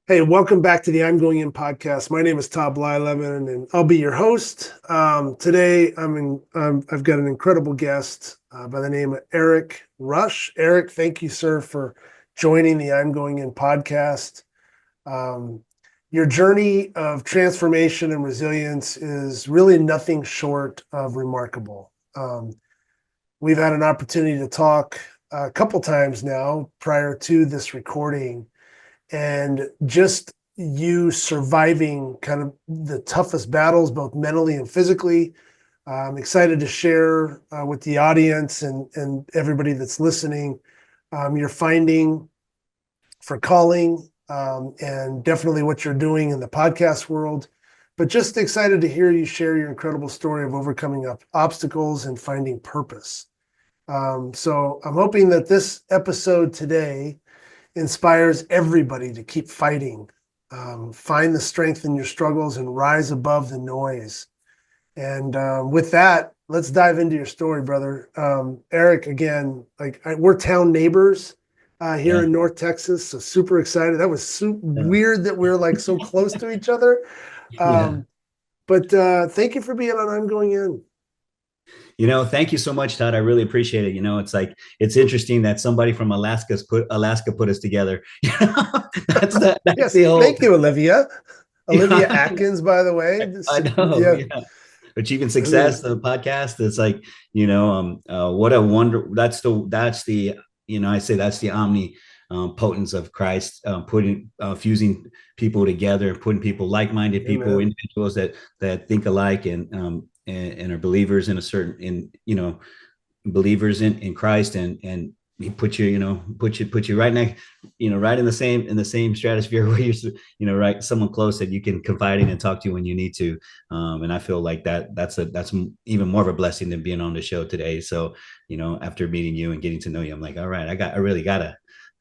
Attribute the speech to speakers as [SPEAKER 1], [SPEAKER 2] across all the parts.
[SPEAKER 1] Hey, welcome back to the I'm Going In podcast. My name is Todd Blyleven, and I'll be your host. Today, I've got an incredible guest by the name of Eric Rush. Eric, thank you, sir, for joining the I'm Going In podcast. Um, your journey of transformation and resilience is really nothing short of remarkable. We've had an opportunity to talk a couple times now prior to this recording, and just you surviving kind of the toughest battles, both mentally and physically. I'm excited to share with the audience and everybody that's listening your finding for calling, and definitely what you're doing in the podcast world. But just excited to hear you share your incredible story of overcoming obstacles and finding purpose. So I'm hoping that this episode today inspires everybody to keep fighting, find the strength in your struggles, and rise above the noise. And with that, let's dive into your story, brother. Eric, again, we're town neighbors here
[SPEAKER 2] Yeah.
[SPEAKER 1] in North Texas, so super excited. That was weird that we're like so close to each other.
[SPEAKER 2] Yeah.
[SPEAKER 1] Um, but thank you for being on I'm Going In.
[SPEAKER 2] Thank you so much, Todd. I really appreciate it. It's interesting that somebody from Alaska put us together. That's
[SPEAKER 1] Yes,
[SPEAKER 2] the whole.
[SPEAKER 1] thank you, Olivia. Olivia
[SPEAKER 2] Yeah,
[SPEAKER 1] Atkins, by the way.
[SPEAKER 2] I know.
[SPEAKER 1] Yeah,
[SPEAKER 2] Yeah. Achieving
[SPEAKER 1] I mean,
[SPEAKER 2] success, the podcast. It's like, what a wonder. I say that's the omni potence of Christ, fusing people together, putting people, like-minded people,
[SPEAKER 1] amen.
[SPEAKER 2] individuals that think alike and are believers in a certain, believers in Christ, and he put you right next, right in the same stratosphere where you're right, someone close that you can confide in and talk to when you need to. And I feel like that's even more of a blessing than being on the show today. So, after meeting you and getting to know you, I'm like, all right, I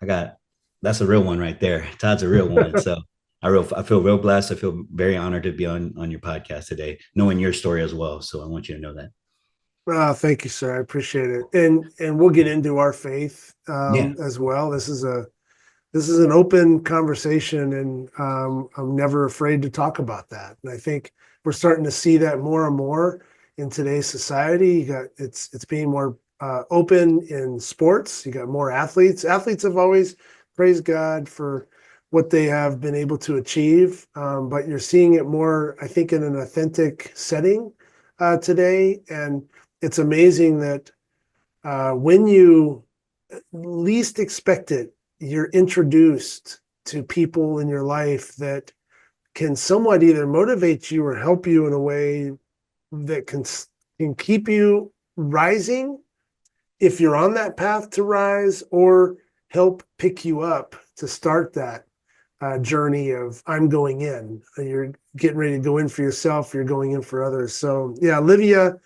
[SPEAKER 2] got, that's a real one right there. Todd's a real one. So I feel real blessed. I feel very honored to be on your podcast today, knowing your story as well. So I want you to know that.
[SPEAKER 1] Thank you, sir. I appreciate it, and we'll get into our faith
[SPEAKER 2] Yeah.
[SPEAKER 1] as well. This is an open conversation, and I'm never afraid to talk about that. And I think we're starting to see that more and more in today's society. It's being more open in sports. You got more athletes. Athletes have always praised God for what they have been able to achieve, but you're seeing it more, I think, in an authentic setting today. And it's amazing that when you least expect it, you're introduced to people in your life that can somewhat either motivate you or help you in a way that can keep you rising if you're on that path to rise, or help pick you up to start that journey of I'm going in. You're getting ready to go in for yourself. You're going in for others. So yeah, Olivia,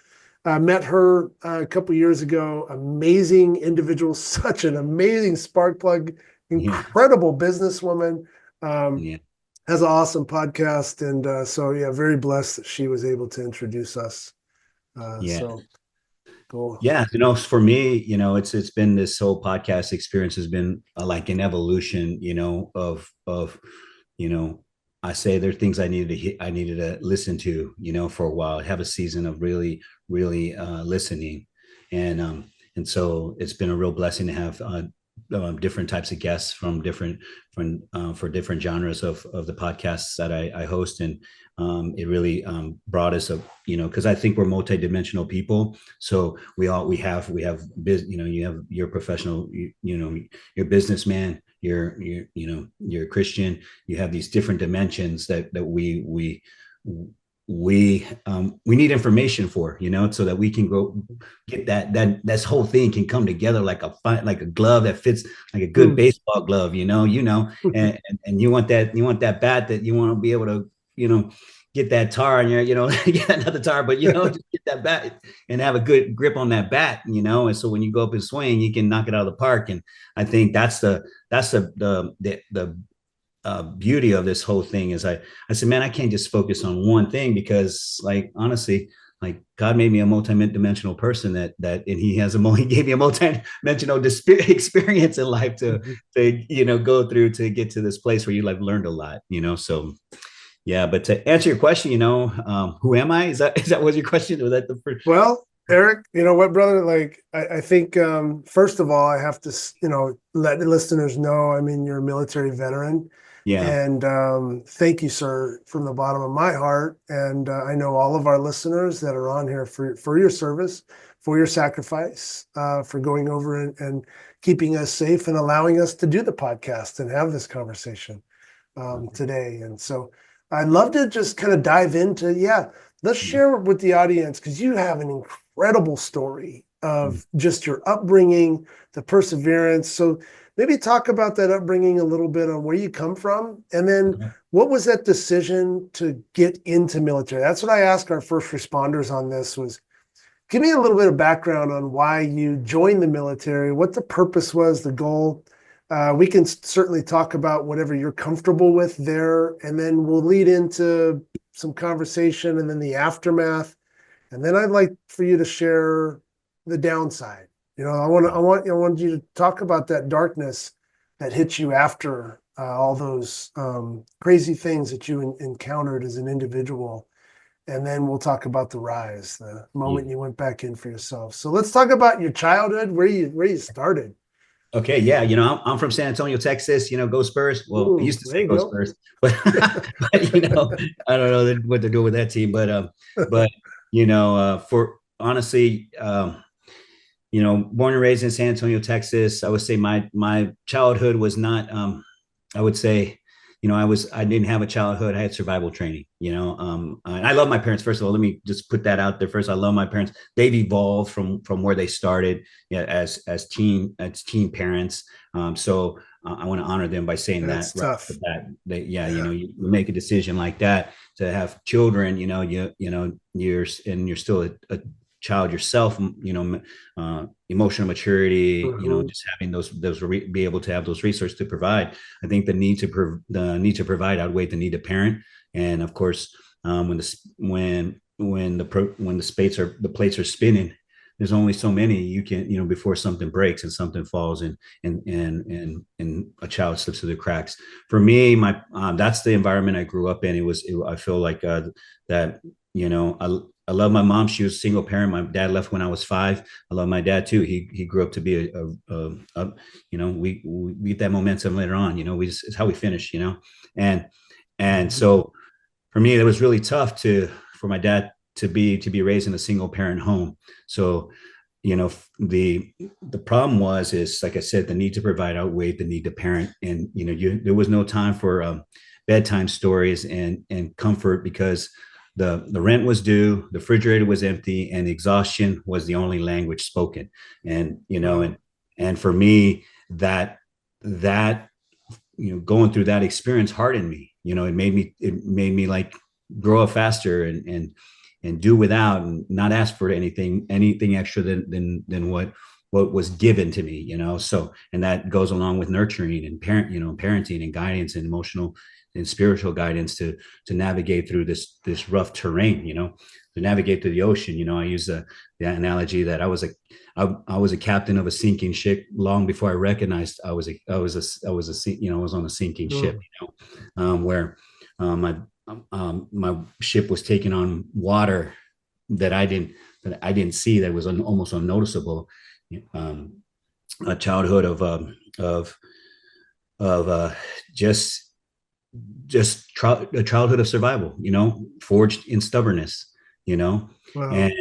[SPEAKER 1] met her a couple years ago. Amazing individual, such an amazing spark plug,
[SPEAKER 2] Yeah.
[SPEAKER 1] incredible businesswoman. Um,
[SPEAKER 2] Yeah.
[SPEAKER 1] has an awesome podcast, and so yeah, very blessed that she was able to introduce us.
[SPEAKER 2] Yeah.
[SPEAKER 1] So cool.
[SPEAKER 2] Yeah. For me, it's been, this whole podcast experience has been like an evolution, of, you know, I say there are things I needed to listen to, for a while, have a season of really, really listening. And so it's been a real blessing to have different types of guests from for different genres of the podcasts that I host. And it really brought us up, because I think we're multidimensional people. So you have your professional, your businessman, you're a Christian. You have these different dimensions that we need information for, so that we can go get that this whole thing can come together like a glove that fits, like a good
[SPEAKER 1] Mm.
[SPEAKER 2] baseball glove, and you want that bat, that you want to be able to, get that tar, and get another tar, but just get that bat and have a good grip on that bat, and so when you go up and swing, you can knock it out of the park. And I think that's the beauty of this whole thing. I said, man, I can't just focus on one thing, because, like, honestly, like God made me a multi-dimensional person and he has he gave me a multi-dimensional experience in life
[SPEAKER 1] Mhm.
[SPEAKER 2] to go through to get to this place where you like learned a lot, so yeah. But to answer your question, who am I? Is that was your question? Was that the first?
[SPEAKER 1] Well, Eric, you know what, brother? Like, I think first of all, I have to, let the listeners know. I mean, you're a military veteran,
[SPEAKER 2] Yeah.
[SPEAKER 1] and thank you, sir, from the bottom of my heart. And I know all of our listeners that are on here for your service, for your sacrifice, for going over and keeping us safe and allowing us to do the podcast and have this conversation today. And so I'd love to just kind of dive into, yeah, let's share with the audience because you have an incredible story
[SPEAKER 2] Mm-hmm.
[SPEAKER 1] of just your upbringing, the perseverance. So maybe talk about that upbringing a little bit on where you come from. And then
[SPEAKER 2] Okay.
[SPEAKER 1] what was that decision to get into military? That's what I ask our first responders on this was give me a little bit of background on why you joined the military, what the purpose was, the goal. We can certainly talk about whatever you're comfortable with there, and then we'll lead into some conversation and then the aftermath. And then I'd like for you to share the downside. I want you to talk about that darkness that hit you after all those crazy things that you encountered as an individual, and then we'll talk about the rise, the moment
[SPEAKER 2] Yeah.
[SPEAKER 1] you went back in for yourself. So let's talk about your childhood, where you started.
[SPEAKER 2] Okay, yeah, I'm from San Antonio, Texas. Go Spurs. Well, I used to
[SPEAKER 1] There
[SPEAKER 2] say
[SPEAKER 1] you
[SPEAKER 2] go
[SPEAKER 1] go.
[SPEAKER 2] Spurs, but but I don't know what they're doing with that team. But for honestly, born and raised in San Antonio, Texas. I would say my childhood was not. I would say, I didn't have a childhood. I had survival training. And I love my parents. First of all, let me just put that out there. First, I love my parents. They've evolved from where they started, yeah, as teen parents. So I want to honor them by saying that
[SPEAKER 1] That's
[SPEAKER 2] right off the
[SPEAKER 1] tough.
[SPEAKER 2] bat. Yeah,
[SPEAKER 1] Yeah.
[SPEAKER 2] you make a decision like that to have children. You're still a child yourself, emotional maturity,
[SPEAKER 1] Mhm.
[SPEAKER 2] just having be able to have those resources to provide. I think the need to provide outweigh the need to parent. And of course, when the plates are spinning, there's only so many you can, before something breaks and something falls and a child slips through the cracks. For me, that's the environment I grew up in. I feel like that, I love my mom. She was a single parent. My dad left when I was 5. I love my dad too. He grew up to be we get that momentum later on. It's how we finish. And
[SPEAKER 1] Mhm.
[SPEAKER 2] so for me, it was really tough for my dad to be raised in a single parent home. So the problem is like I said, the need to provide outweighed the need to parent, and there was no time for bedtime stories and comfort because the rent was due, the refrigerator was empty, and exhaustion was the only language spoken. And
[SPEAKER 1] Wow.
[SPEAKER 2] and for me, that going through that experience hardened me. It made me like grow up faster and do without and not ask for anything extra than what was given to me. So, and that goes along with nurturing and parenting and guidance and emotional and spiritual guidance to navigate through this rough terrain, to navigate through the ocean. I use the analogy that I was a captain of a sinking ship long before I recognized I was on a sinking ship,
[SPEAKER 1] Mm.
[SPEAKER 2] where my ship was taking on water that I didn't see, that was almost unnoticeable. Um, a childhood of just a childhood of survival, forged in stubbornness, you know,
[SPEAKER 1] Wow.
[SPEAKER 2] and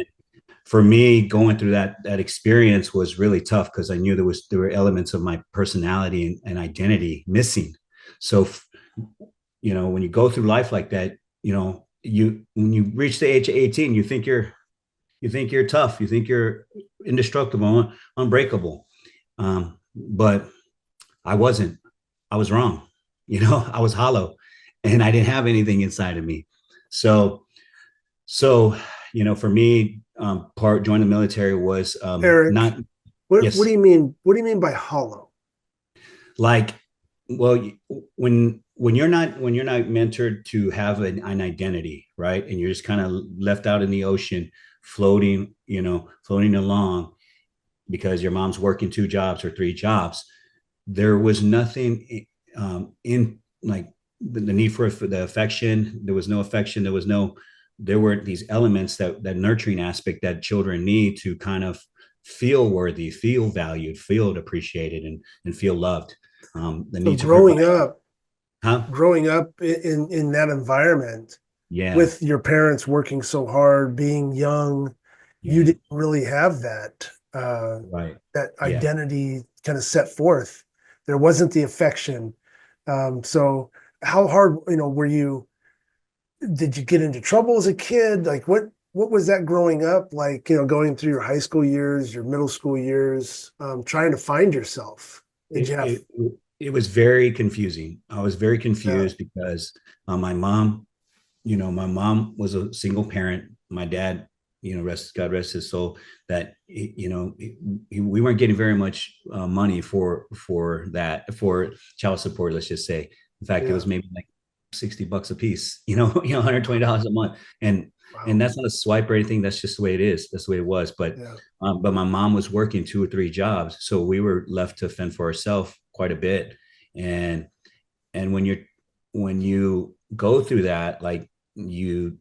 [SPEAKER 2] for me, going through that experience was really tough because I knew there were elements of my personality and identity missing. So, when you go through life like that, when you reach the age of 18, you think you're tough, you think you're indestructible, unbreakable. But I wasn't. I was wrong. I was hollow, and I didn't have anything inside of me. So, for me, part joining the military was
[SPEAKER 1] Eric,
[SPEAKER 2] not.
[SPEAKER 1] what do
[SPEAKER 2] Yes,
[SPEAKER 1] you mean? What do you mean by hollow?
[SPEAKER 2] like, well, when when you're not mentored to have an identity, right? And you're just kind of left out in the ocean, floating, floating along because your mom's working two jobs or three jobs. There was nothing in like the need for the affection. There was no affection. There were these elements that nurturing aspect that children need to kind of feel worthy, feel valued, feel appreciated, and feel loved. The
[SPEAKER 1] So
[SPEAKER 2] need to provide, huh?
[SPEAKER 1] growing up in that environment
[SPEAKER 2] Yeah,
[SPEAKER 1] with your parents working so hard, being young, you
[SPEAKER 2] yeah,
[SPEAKER 1] didn't really have
[SPEAKER 2] right.
[SPEAKER 1] that
[SPEAKER 2] Yeah.
[SPEAKER 1] identity kind of set forth. There wasn't the affection. So how hard, were you, did you get into trouble as a kid? Like what was that growing up like, going through your high school years, your middle school years, trying to find yourself? Did
[SPEAKER 2] It,
[SPEAKER 1] you have,
[SPEAKER 2] it, it was very confusing. I was very
[SPEAKER 1] yeah,
[SPEAKER 2] confused because my mom, my mom was a single parent. My dad, God rest his soul, that, we weren't getting very much money for child support, let's just say. In fact, it
[SPEAKER 1] yeah,
[SPEAKER 2] was maybe like $60 a piece, $120 a month. And
[SPEAKER 1] wow,
[SPEAKER 2] that's not a swipe or anything. That's just the way it is. That's the way it was.
[SPEAKER 1] yeah,
[SPEAKER 2] But my mom was working two or three jobs. So we were left to fend for ourselves quite a bit. And and when you go through that, like you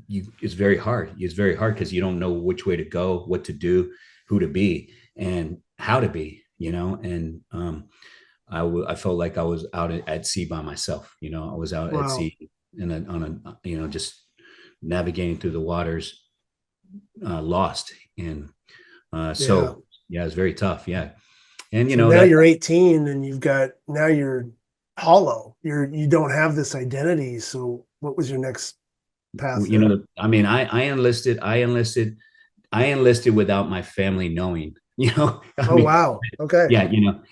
[SPEAKER 2] it's very hard. It's very hard because you don't know which way to go, what to do, who to be, and how to be, and I felt like I was out at sea by myself. I was out at
[SPEAKER 1] wow,
[SPEAKER 2] sea on a just navigating through the waters, lost. And
[SPEAKER 1] yeah.
[SPEAKER 2] so yeah, it's very tough. Yeah. And
[SPEAKER 1] So now
[SPEAKER 2] that,
[SPEAKER 1] you're 18 and now you're hollow. You don't have this identity. So what was your next path there?
[SPEAKER 2] I mean, I enlisted without my family knowing, I
[SPEAKER 1] Oh,
[SPEAKER 2] mean,
[SPEAKER 1] wow. Okay.
[SPEAKER 2] yeah,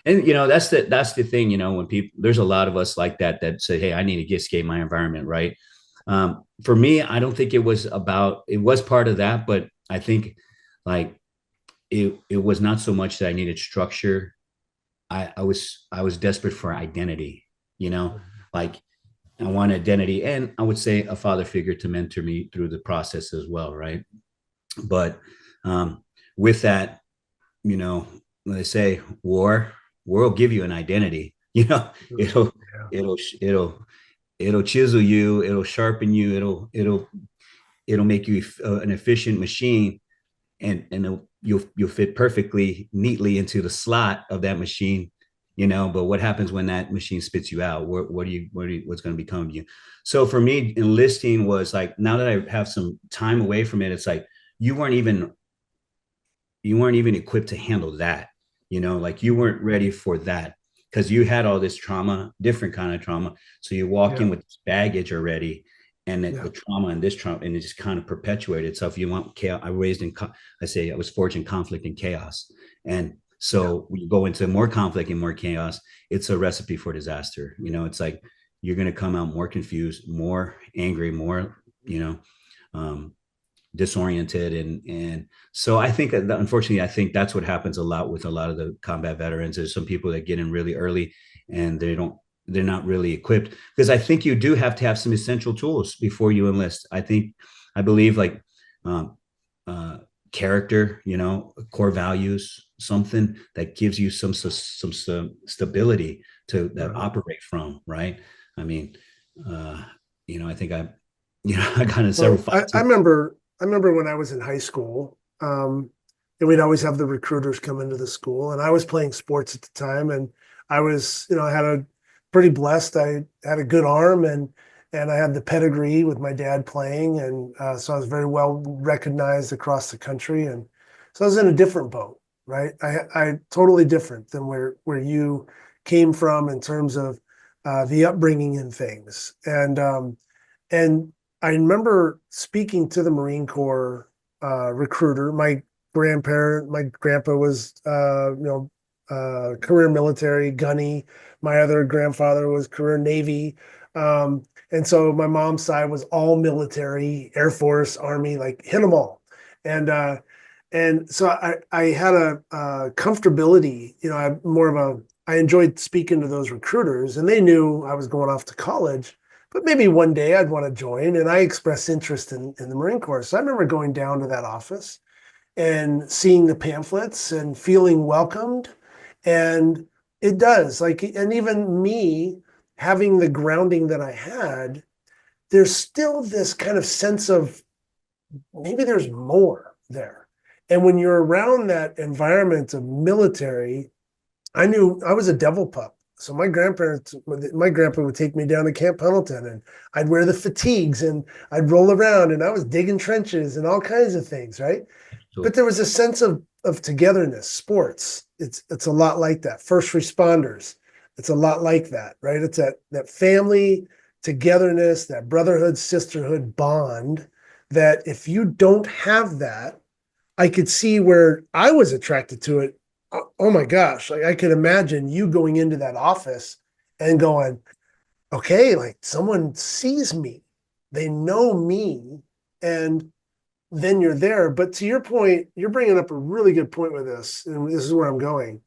[SPEAKER 2] and that's the thing, when people, there's a lot of us like that say, hey, I need to escape my environment, right? For me, I don't think it was part of that, but I think like it was not so much that I needed structure. I was desperate for identity, you know, like I want identity, and I would say a father figure to mentor me through the process as well, right? But um, with that, they say war will give you an identity.
[SPEAKER 1] Mhm.
[SPEAKER 2] It'll
[SPEAKER 1] Yeah.
[SPEAKER 2] it'll it'll chisel you, it'll sharpen you, it'll make you an efficient machine, and you'll fit perfectly neatly into the slot of that machine. But what happens when that machine spits you out? What's going to become of you? So for me, enlisting was like, now that I have some time away from it, it's like you weren't even you weren't even equipped to handle that. Like you weren't ready for that because you had all this trauma, different kind of trauma. So you walk
[SPEAKER 1] Yeah.
[SPEAKER 2] in with this baggage already, and the
[SPEAKER 1] Yeah.
[SPEAKER 2] trauma and this trauma, and it just kind of perpetuated. So if you want chaos, I say I was forged in conflict and chaos. And
[SPEAKER 1] Yeah.
[SPEAKER 2] so we go into more conflict and more chaos. It's a recipe for disaster. It's like you're going to come out more confused, more angry, more, um, disoriented. And so I think that, unfortunately, I think that's what happens a lot with a lot of the combat veterans. There's some people that get in really early and they're not really equipped, because I think you do have to have some essential tools before you enlist. I believe like um, uh, character, core values, something that gives you some stability to that
[SPEAKER 1] Right.
[SPEAKER 2] operate from, right? I mean, uh, I think I got in several
[SPEAKER 1] Well,
[SPEAKER 2] fights.
[SPEAKER 1] I remember when I was in high school, and we'd always have the recruiters come into the school, and I was playing sports at the time, and I was, I had a pretty blessed. I had a good arm, and I had the pedigree with my dad playing, and so I was very well recognized across the country, and so I was in a different boat, right? I totally different than where you came from in terms of the upbringing and things, and I remember speaking to the Marine Corps recruiter. My grandpa was, career military, gunny. My other grandfather was career Navy. And so my mom's side was all military, Air Force, Army, like hit them all. And, and so I had a comfortability, I had more of I enjoyed speaking to those recruiters, and they knew I was going off to college, but maybe one day I'd want to join. And I expressed interest in the Marine Corps. So I remember going down to that office and seeing the pamphlets and feeling welcomed. And it does, like, and even me having the grounding that I had, there's still this kind of sense of maybe there's more there. And when you're around that environment of military, I knew I was a devil pup. So my grandpa would take me down to Camp Pendleton, and I'd wear the fatigues and I'd roll around, and I was digging trenches and all kinds of things, right?
[SPEAKER 2] So
[SPEAKER 1] But there was a sense of togetherness. Sports, it's a lot like that. First responders, it's a lot like that, right? It's that family togetherness, that brotherhood, sisterhood bond, that if you don't have that, I could see where I was attracted to it. Oh my gosh, like I could imagine you going into that office and going, okay, like someone sees me, they know me, and then you're there. But to your point, you're bringing up a really good point with this, and this is where I'm going.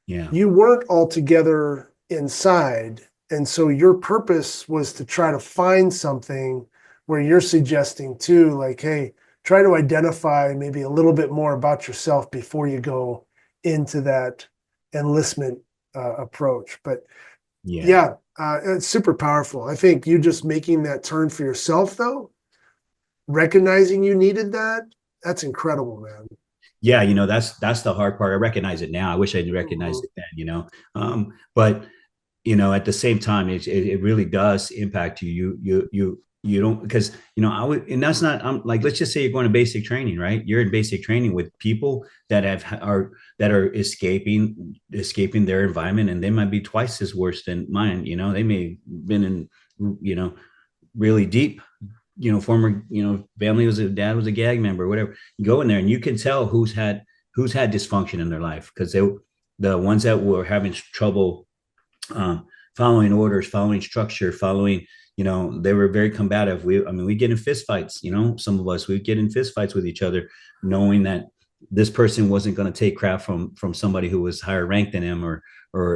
[SPEAKER 2] yeah,
[SPEAKER 1] You weren't all together inside, and so your purpose was to try to find something where you're suggesting too, like, hey, try to identify maybe a little bit more about yourself before you go into that enlistment approach. But
[SPEAKER 2] yeah.
[SPEAKER 1] yeah, it's super powerful. I think you just making that turn for yourself, though, recognizing you needed that, that's incredible, man.
[SPEAKER 2] Yeah, that's the hard part. I recognize it now. I wish I recognized
[SPEAKER 1] Mhm.
[SPEAKER 2] it then. But at the same time, it really does impact you. You don't, because I would, and that's not. I'm like, let's just say you're going to basic training, right? You're in basic training with people that are escaping their environment, and they might be twice as worse than mine. They may have been in you know really deep, former, family was dad was a gag member, or whatever. You go in there and you can tell who's had dysfunction in their life, because the ones that were having trouble following orders, following structure, following, they were very combative. We get in fist fights, some of us, we get in fist fights with each other, knowing that this person wasn't going to take crap from somebody who was higher ranked than him, or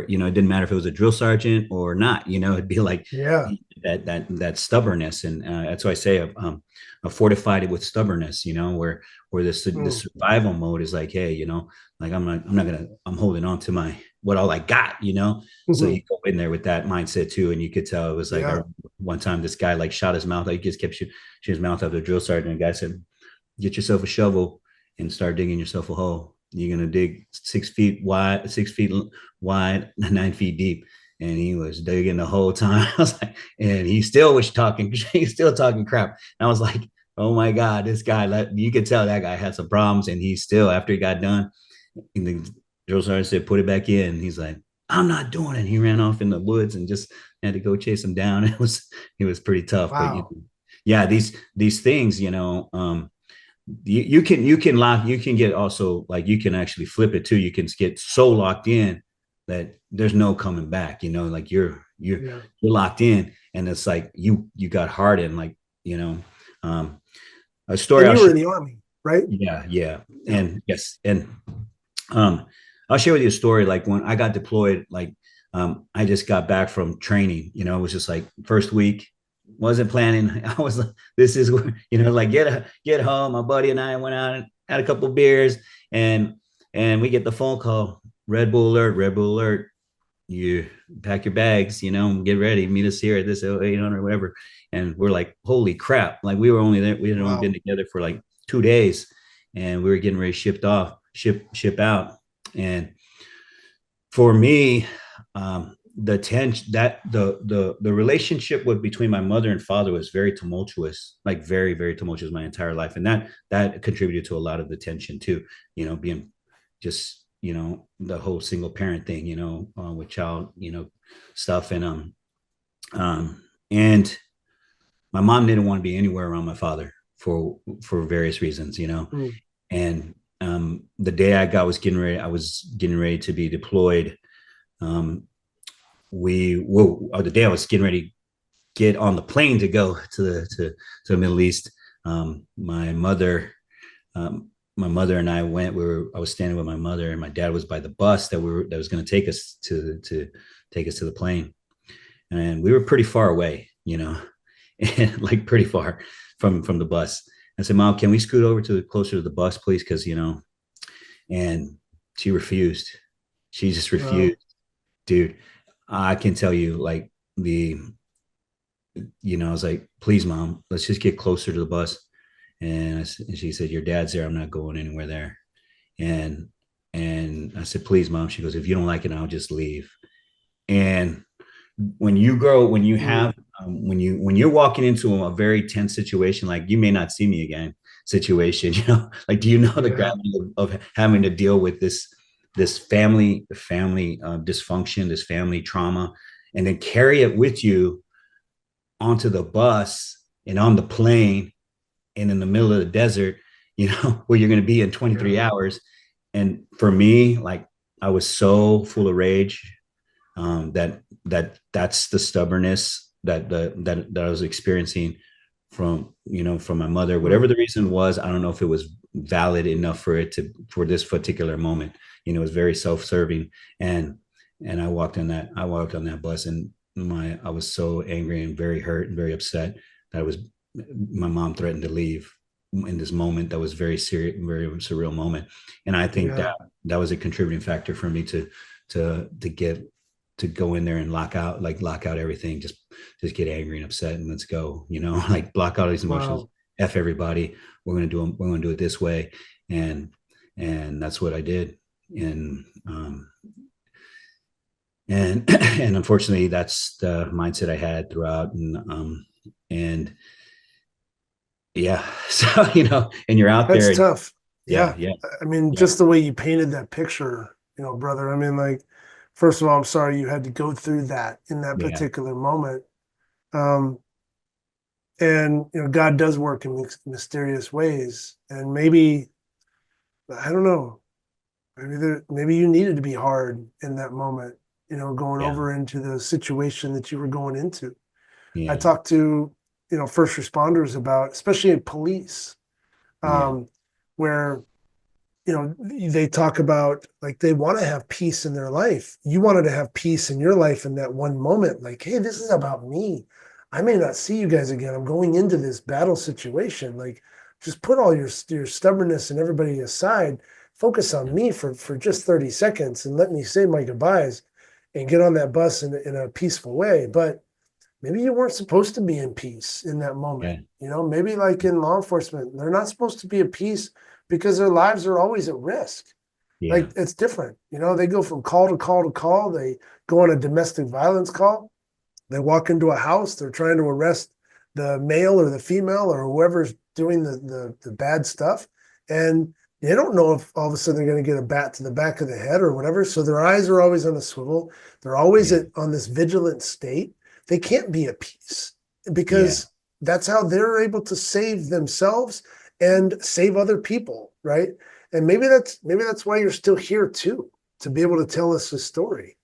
[SPEAKER 2] it didn't matter if it was a drill sergeant or not. It'd be like
[SPEAKER 1] Yeah.
[SPEAKER 2] that stubbornness. And that's why I say I fortified it with stubbornness, where the
[SPEAKER 1] Mm.
[SPEAKER 2] survival mode is like, hey, like I'm holding on to what all I got. So
[SPEAKER 1] Mhm.
[SPEAKER 2] you go in there with that mindset too, and you could tell it was like,
[SPEAKER 1] Yeah.
[SPEAKER 2] one time this guy like shot his mouth, like he just kept shooting his mouth out. The drill sergeant, and the guy said, "Get yourself a shovel and start digging yourself a hole. You're gonna dig 6 feet wide, 9 feet deep." And he was digging the whole time. I was like, and he still was talking, he's still talking crap. And I was like, oh my God, this guy, you could tell that guy had some problems. And he still, after he got done, and the drill sergeant said, put it back in. He's like, I'm not doing it. He ran off in the woods and just had to go chase him down. It was pretty tough. But
[SPEAKER 1] Wow.
[SPEAKER 2] yeah, these things, you can lock, you can get also, like, you can actually flip it too. You can get so locked in that there's no coming back, like
[SPEAKER 1] Yeah.
[SPEAKER 2] you're locked in, and it's like you got hardened, like, um a story
[SPEAKER 1] And
[SPEAKER 2] I'll
[SPEAKER 1] you were
[SPEAKER 2] share.
[SPEAKER 1] in the Army, right?
[SPEAKER 2] Yeah.
[SPEAKER 1] Yeah.
[SPEAKER 2] And yes, and um I'll share with you a story. Like, when I got deployed, like, I just got back from training. It was just like first week, wasn't planning. I was like, this is where, like, get home. My buddy and I went out and had a couple of beers, and we get the phone call, Red Bull alert, Red Bull alert. You pack your bags, get ready, meet us here at this 800 or whatever. And we're like, holy crap. Like, we were only there, we had only been
[SPEAKER 1] Wow.
[SPEAKER 2] together for like 2 days, and we were getting ready to ship out. And for me, the tension, that the relationship between my mother and father was very tumultuous, like very, very tumultuous my entire life. And that contributed to a lot of the tension too, being just, the whole single parent thing, with child, stuff. And my mom didn't want to be anywhere around my father for various reasons,
[SPEAKER 1] Mm.
[SPEAKER 2] and the day I was getting ready to be deployed. The day I was getting ready to get on the plane to go to the Middle East. My mother, my mother and I went. I was standing with my mother, and my dad was by the bus that was going to take us to take us to the plane, and we were pretty far away, and like pretty far from the bus. I said, "Mom, can we scoot over to closer to the bus, please?" Because and she refused. She just
[SPEAKER 1] Wow.
[SPEAKER 2] refused, dude. I can tell you, like the I was like, "Please, Mom, let's just get closer to the bus." And she said, "Your dad's there. I'm not going anywhere there." And and I said, "Please, Mom." She goes, "If you don't like it, I'll just leave." And when you
[SPEAKER 1] Mm,
[SPEAKER 2] have when you're walking into a very tense situation, like you may not see me again situation, like do you know the
[SPEAKER 1] yeah.
[SPEAKER 2] gravity of having to deal with this family dysfunction, this family trauma, and then carry it with you onto the bus and on the plane and in the middle of the desert, where you're going to be in
[SPEAKER 1] Yeah.
[SPEAKER 2] 23 hours. And for me, like I was so full of rage, that's the stubbornness that I was experiencing from my mother. Whatever
[SPEAKER 1] Mm,
[SPEAKER 2] the reason was, I don't know if it was valid enough for this particular moment. It was very self-serving, and I walked on that bus, and I was so angry and very hurt and very upset that my mom threatened to leave in this moment that was very serious, very surreal moment. And I think
[SPEAKER 1] yeah.
[SPEAKER 2] that was a contributing factor for me to get to go in there and lock out everything, just get angry and upset and let's go, like block out these emotions,
[SPEAKER 1] Wow.
[SPEAKER 2] F everybody. We're gonna do it this way. And that's what I did. And and and unfortunately that's the mindset I had throughout. And yeah, so and you're out there
[SPEAKER 1] That's
[SPEAKER 2] and
[SPEAKER 1] tough.
[SPEAKER 2] yeah,
[SPEAKER 1] Yeah.
[SPEAKER 2] yeah,
[SPEAKER 1] I mean,
[SPEAKER 2] yeah,
[SPEAKER 1] just the way you painted that picture, brother. I mean, like, first of all, I'm sorry you had to go through that in that
[SPEAKER 2] yeah,
[SPEAKER 1] particular moment. Um, and God does work in mysterious ways. And maybe, I don't know, maybe you needed to be hard in that moment, going
[SPEAKER 2] yeah,
[SPEAKER 1] over into the situation that you were going into. I
[SPEAKER 2] yeah,
[SPEAKER 1] talked to, first responders about, especially police,
[SPEAKER 2] yeah,
[SPEAKER 1] um, where they talk about like they want to have peace in their life. You wanted to have peace in your life in that one moment, like, hey, this is about me. I may not see you guys again. I'm going into this battle situation. Like, just put all your stubbornness and everybody aside. Focus on me for just 30 seconds and let me say my goodbyes and get on that bus in a peaceful way. But maybe you weren't supposed to be in peace in that moment.
[SPEAKER 2] yeah,
[SPEAKER 1] Maybe like in law enforcement, they're not supposed to be at peace because their lives are always at risk.
[SPEAKER 2] yeah,
[SPEAKER 1] Like it's different. They go from call to call to call. They go on a domestic violence call. They walk into a house. They're trying to arrest the male or the female or whoever's doing the bad stuff. And they don't know if all of a sudden they're going to get a bat to the back of the head or whatever. So their eyes are always on a swivel. They're always
[SPEAKER 2] yeah,
[SPEAKER 1] on this vigilant state. They can't be at peace
[SPEAKER 2] yeah,
[SPEAKER 1] because that's how they're able to save themselves and save other people, right? And maybe that's why you're still here too, to be able to tell us a story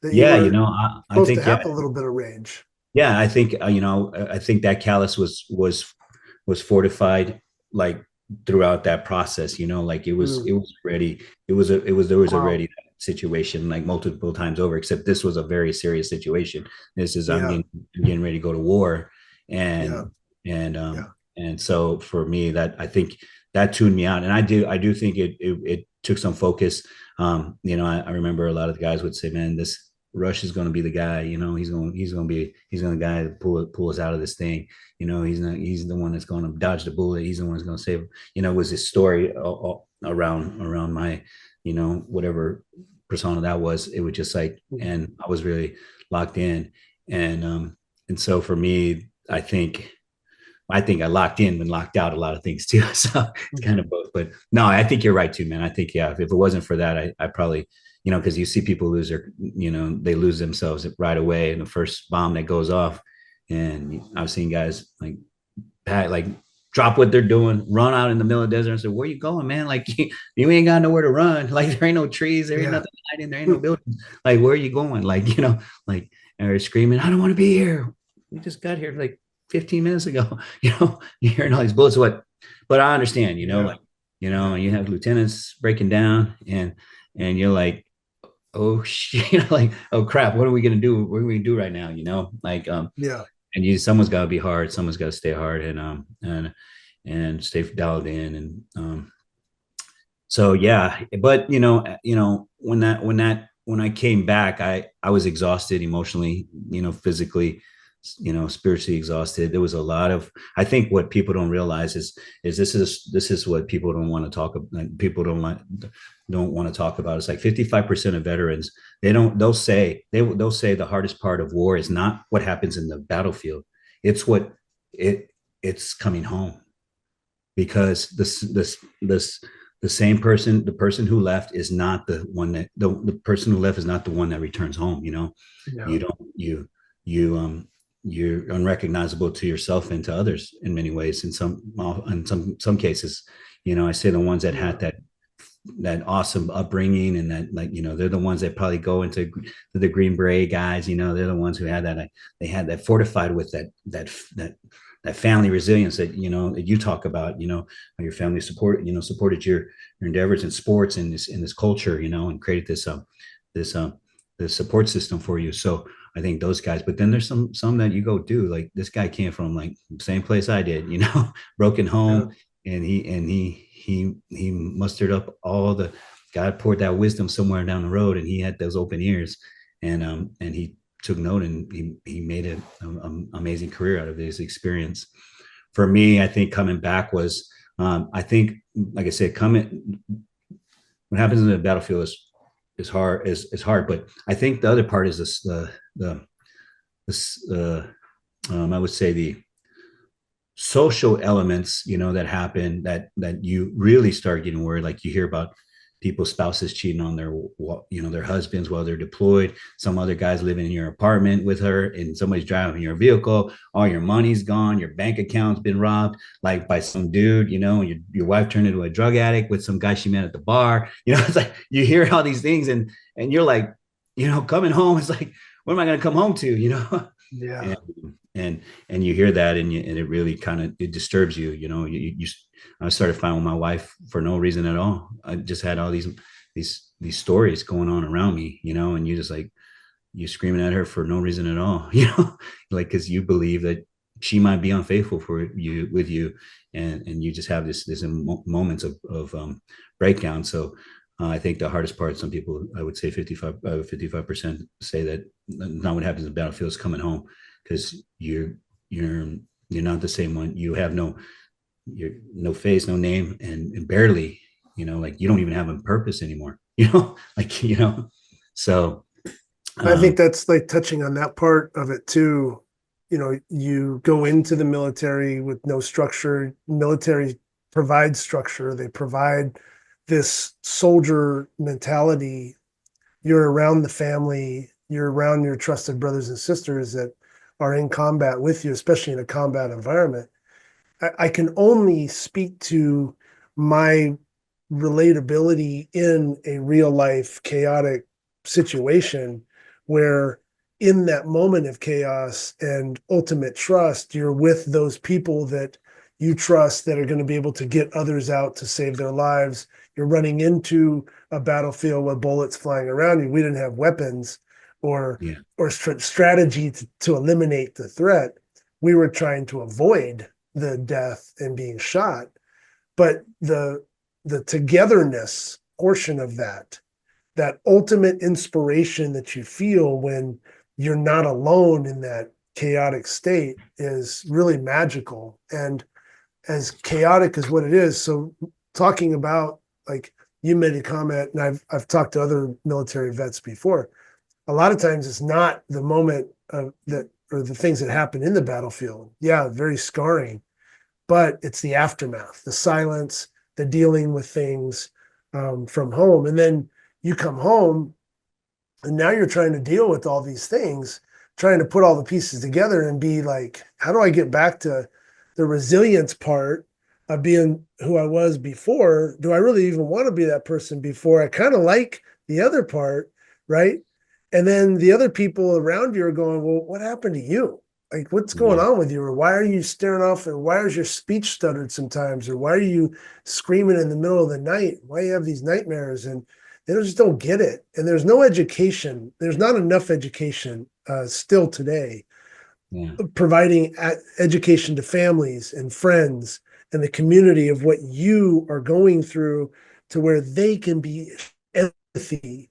[SPEAKER 1] that you
[SPEAKER 2] yeah.
[SPEAKER 1] were
[SPEAKER 2] I
[SPEAKER 1] supposed to
[SPEAKER 2] think, yeah,
[SPEAKER 1] have a little bit of rage.
[SPEAKER 2] yeah, I think I think that callus was fortified like throughout that process. Like
[SPEAKER 1] Mm,
[SPEAKER 2] it was ready. There was
[SPEAKER 1] wow.
[SPEAKER 2] already that situation like multiple times over. Except this was a very serious situation. This is
[SPEAKER 1] Yeah.
[SPEAKER 2] I'm getting ready to go to war,
[SPEAKER 1] Yeah.
[SPEAKER 2] and
[SPEAKER 1] Yeah.
[SPEAKER 2] and so for me that I think that tuned me out, and I do think it took some focus. I remember a lot of the guys would say, "Man, this Rush is going to be the guy. He's going to guy to pull us out of this thing. He's the one that's going to dodge the bullet. He's the one that's going to save. It was this story around my, whatever persona that was. It was just like,
[SPEAKER 1] Mhm.
[SPEAKER 2] and I was really locked in, and so for me, I think I locked in and locked out a lot of things too. So it's kind of both. But no, I think you're right too, man. I think, yeah, if it wasn't for that, I probably, because you see people lose they lose themselves right away in the first bomb that goes off. And I've seen guys like drop what they're doing, run out in the middle of the desert and say, "Where you going, man? Like you ain't got nowhere to run. Like there ain't no trees, there ain't
[SPEAKER 1] Yeah.
[SPEAKER 2] nothing hiding, there ain't no buildings. Like where are you going? Like, like and they're screaming, I don't want to be here. We just got here like 15 minutes ago, you're hearing all these bullets. But I understand,
[SPEAKER 1] Yeah.
[SPEAKER 2] like and
[SPEAKER 1] Yeah.
[SPEAKER 2] you have lieutenants breaking down, and you're like, oh shit, like, oh crap, what are we gonna do? What are we gonna do right now? Like,
[SPEAKER 1] Yeah.
[SPEAKER 2] and someone's got to be hard, someone's got to stay hard, and stay dialed in, and so yeah. But when I came back, I was exhausted emotionally, physically, spiritually exhausted. There was a lot of, I think what people don't realize is this is what people don't want to talk about. People don't want to talk about. It's like 55% of veterans, they'll say the hardest part of war is not what happens in the battlefield. It's what it it's coming home, because the same person, the person who left is not the one that the person who left is not the one that returns home.
[SPEAKER 1] Yeah.
[SPEAKER 2] You don't you're unrecognizable to yourself and to others in many ways. In some cases, I say the ones that had
[SPEAKER 1] Yeah.
[SPEAKER 2] that awesome upbringing, and that, like, they're the ones that probably go into the Green Beret guys. They're the ones who had that, they had that fortified with that family resilience that, that you talk about, how your family supported your endeavors in sports, and this culture, and created this this support system for you. So I think those guys. But then there's some that you go, dude, like, this guy came from, like, the same place I did, broken
[SPEAKER 1] Yeah.
[SPEAKER 2] home, and he mustered up all the, God poured that wisdom somewhere down the road, and he had those open ears, and he took note, and he made an amazing career out of his experience. For me, I think coming back was, I think, like I said, coming what happens in the battlefield is hard, but I think the other part is this I would say the social elements, that happen, that you really start getting worried. Like, you hear about people's spouses cheating on their husbands while they're deployed. Some other guys living in your apartment with her, and somebody's driving your vehicle. All your money's gone. Your bank account's been robbed, like, by some dude. Your wife turned into a drug addict with some guy she met at the bar. It's like, you hear all these things, and you're like, coming home, it's like, what am I going to come home to?
[SPEAKER 1] Yeah.
[SPEAKER 2] and and you hear that, and it really kind of, it disturbs you. I started fighting with my wife for no reason at all. I just had all these stories going on around me, and you just, like, you screaming at her for no reason at all, like, because you believe that she might be unfaithful with you, and you just have this moments of breakdown. So I think the hardest part, some people, I would say 55% say that not what happens in the battlefield is coming home, because you're not the same one. You have you're no face, no name, and barely, like, you don't even have a purpose anymore, like, so
[SPEAKER 1] I think
[SPEAKER 2] um
[SPEAKER 1] that's like touching on that part of it too. You go into the military with no structure. Military provides structure. They provide this soldier mentality. You're around the family, you're around your trusted brothers and sisters that are in combat with you, especially in a combat environment. I can only speak to my relatability in a real life chaotic situation where, in that moment of chaos and ultimate trust, you're with those people that you trust that are going to be able to get others out to save their lives. You're running into a battlefield with bullets flying around you. We didn't have weapons or
[SPEAKER 2] yeah,
[SPEAKER 1] strategy to eliminate the threat. We were trying to avoid the death and being shot. But the togetherness portion of that ultimate inspiration that you feel when you're not alone in that chaotic state, is really magical. And as chaotic as what it is, so talking about, like, you made a comment, and I've talked to other military vets before. A lot of times it's not the moment of that, or the things that happen in the battlefield. Yeah, very scarring, but it's the aftermath, the silence, the dealing with things from home. And then you come home, and now you're trying to deal with all these things, trying to put all the pieces together and be like, how do I get back to the resilience part of being who I was before? Do I really even want to be that person before? I kind of like the other part, right? And then the other people around you are going, well, what happened to you? Like, what's going
[SPEAKER 2] Yeah.
[SPEAKER 1] on with you? Or why are you staring off? And why is your speech stuttered sometimes? Or why are you screaming in the middle of the night? Why you have these nightmares? And they just don't get it. And there's no education. There's not enough education still today,
[SPEAKER 2] Yeah.
[SPEAKER 1] providing education to families and friends and the community of what you are going through, to where they can be empathy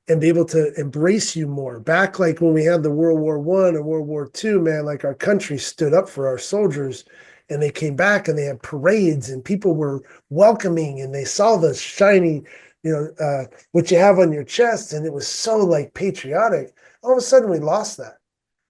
[SPEAKER 1] and be able to embrace you more. Back like when we had the World War I and World War II, man, like our country stood up for our soldiers, and they came back and they had parades and people were welcoming, and they saw the shiny, what you have on your chest, and it was so like patriotic. All of a sudden we lost that.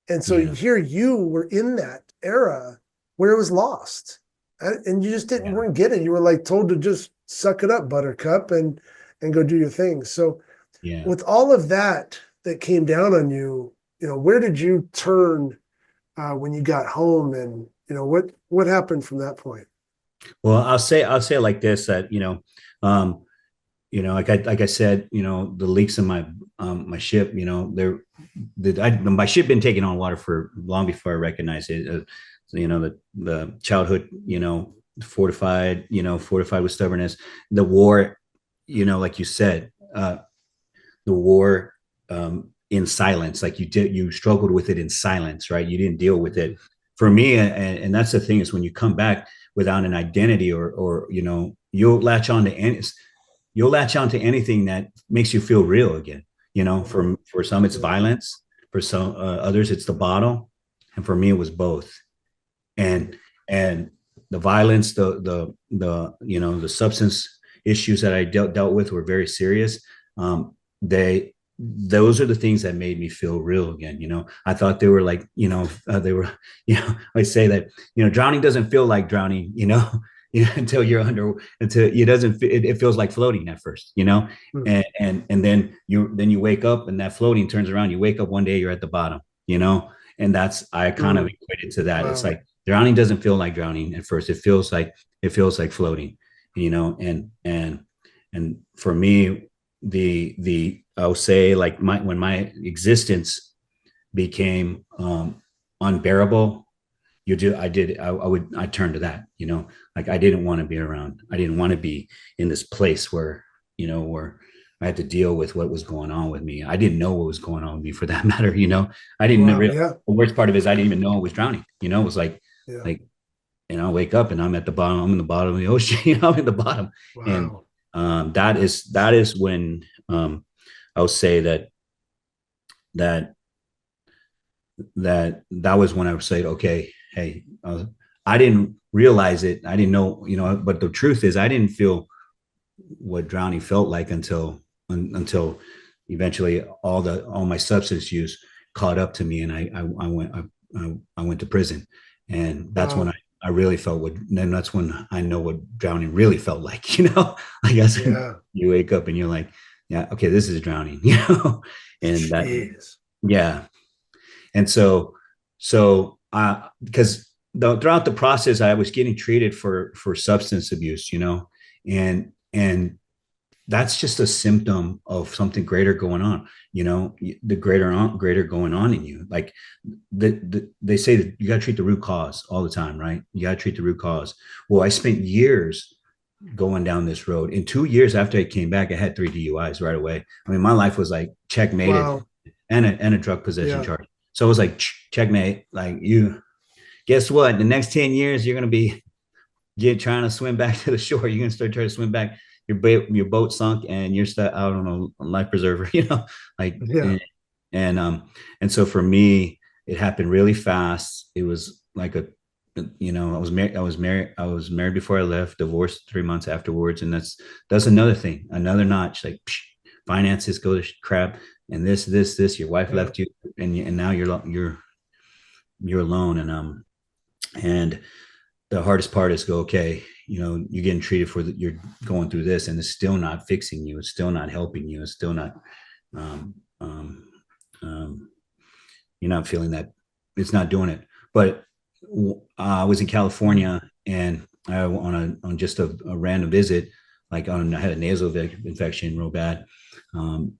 [SPEAKER 1] And so
[SPEAKER 2] Yeah.
[SPEAKER 1] here you were in that era where it was lost. And you just didn't
[SPEAKER 2] Yeah.
[SPEAKER 1] weren't get it. You were like told to just suck it up, buttercup, and go do your thing. So
[SPEAKER 2] Yeah.
[SPEAKER 1] with all of that that came down on you, where did you turn when you got home, and what happened from that point?
[SPEAKER 2] Well, I'll say it like this, that like I said, the leaks in my ship, my ship been taking on water for long before I recognized it. So, the childhood, fortified with stubbornness. The war, like you said, the war in silence, like you struggled with it in silence, right? You didn't deal with it. For me, and that's the thing, is when you come back without an identity, or you'll latch on to anything that makes you feel real again. For some it's violence, for some others it's the bottle, and for me it was both. And and the violence, the substance issues that I dealt with were very serious. They Those are the things that made me feel real again. I thought they were like, they were, I say that, drowning doesn't feel like drowning, until you're until it doesn't, it feels like floating at first,
[SPEAKER 1] Mm.
[SPEAKER 2] and then you wake up, and that floating turns around. You wake up one day, you're at the bottom, and that's, I kind of
[SPEAKER 1] Mm.
[SPEAKER 2] equated to that. It's
[SPEAKER 1] Wow.
[SPEAKER 2] like drowning doesn't feel like drowning at first. It feels like floating, and for me, the I'll say, like, when my existence became unbearable, I turned to that, like I didn't want to be around. I didn't want to be in this place where I had to deal with what was going on with me. I didn't know what was going on with me, for that matter. I didn't
[SPEAKER 1] Wow.
[SPEAKER 2] really,
[SPEAKER 1] Yeah.
[SPEAKER 2] the worst part of it is I didn't even know I was drowning. It was
[SPEAKER 1] Yeah.
[SPEAKER 2] like, I wake up and I'm at the bottom. I'm in the bottom of the ocean. I'm in the bottom. And
[SPEAKER 1] Wow.
[SPEAKER 2] that is when I'll say that that was when I would say, okay, hey, I didn't realize it. I didn't know, but the truth is I didn't feel what drowning felt like until eventually all my substance use caught up to me, and I went to prison, and that's when I
[SPEAKER 1] Wow.
[SPEAKER 2] I really felt what. Then that's when I know what drowning really felt like. I guess
[SPEAKER 1] Yeah.
[SPEAKER 2] you wake up and you're like, yeah, okay, this is drowning. And that,
[SPEAKER 1] Jeez.
[SPEAKER 2] yeah. And so because throughout the process, I was getting treated for substance abuse, and that's just a symptom of something greater going on. The greater going on in you. Like they say that you got to treat the root cause all the time, right? You got to treat the root cause. Well, I spent years going down this road. In 2 years after I came back, I had 3 DUIs right away. I mean, my life was like checkmated,
[SPEAKER 1] Wow.
[SPEAKER 2] and a drug possession
[SPEAKER 1] Yeah.
[SPEAKER 2] charge. So it was like checkmate. Like, you, guess what? The next 10 years, you're gonna be trying to swim back to the shore. You're gonna start trying to swim back. Your boat sunk, and you're stuck out on a life preserver. Like,
[SPEAKER 1] Yeah.
[SPEAKER 2] and so for me, it happened really fast. It was like I was married before I left, divorced 3 months afterwards, and that's another thing, another notch. Like, finances go to crap, and this. Your wife
[SPEAKER 1] Yeah.
[SPEAKER 2] left you, and now you're alone, and the hardest part is go, okay, you're getting treated you're going through this, and it's still not fixing you. It's still not helping you. It's still not, um, um, um, you're not feeling that it's not doing it. But I was in
[SPEAKER 1] Mm.
[SPEAKER 2] California, and on just a random visit, like I had a nasal infection real bad. Um,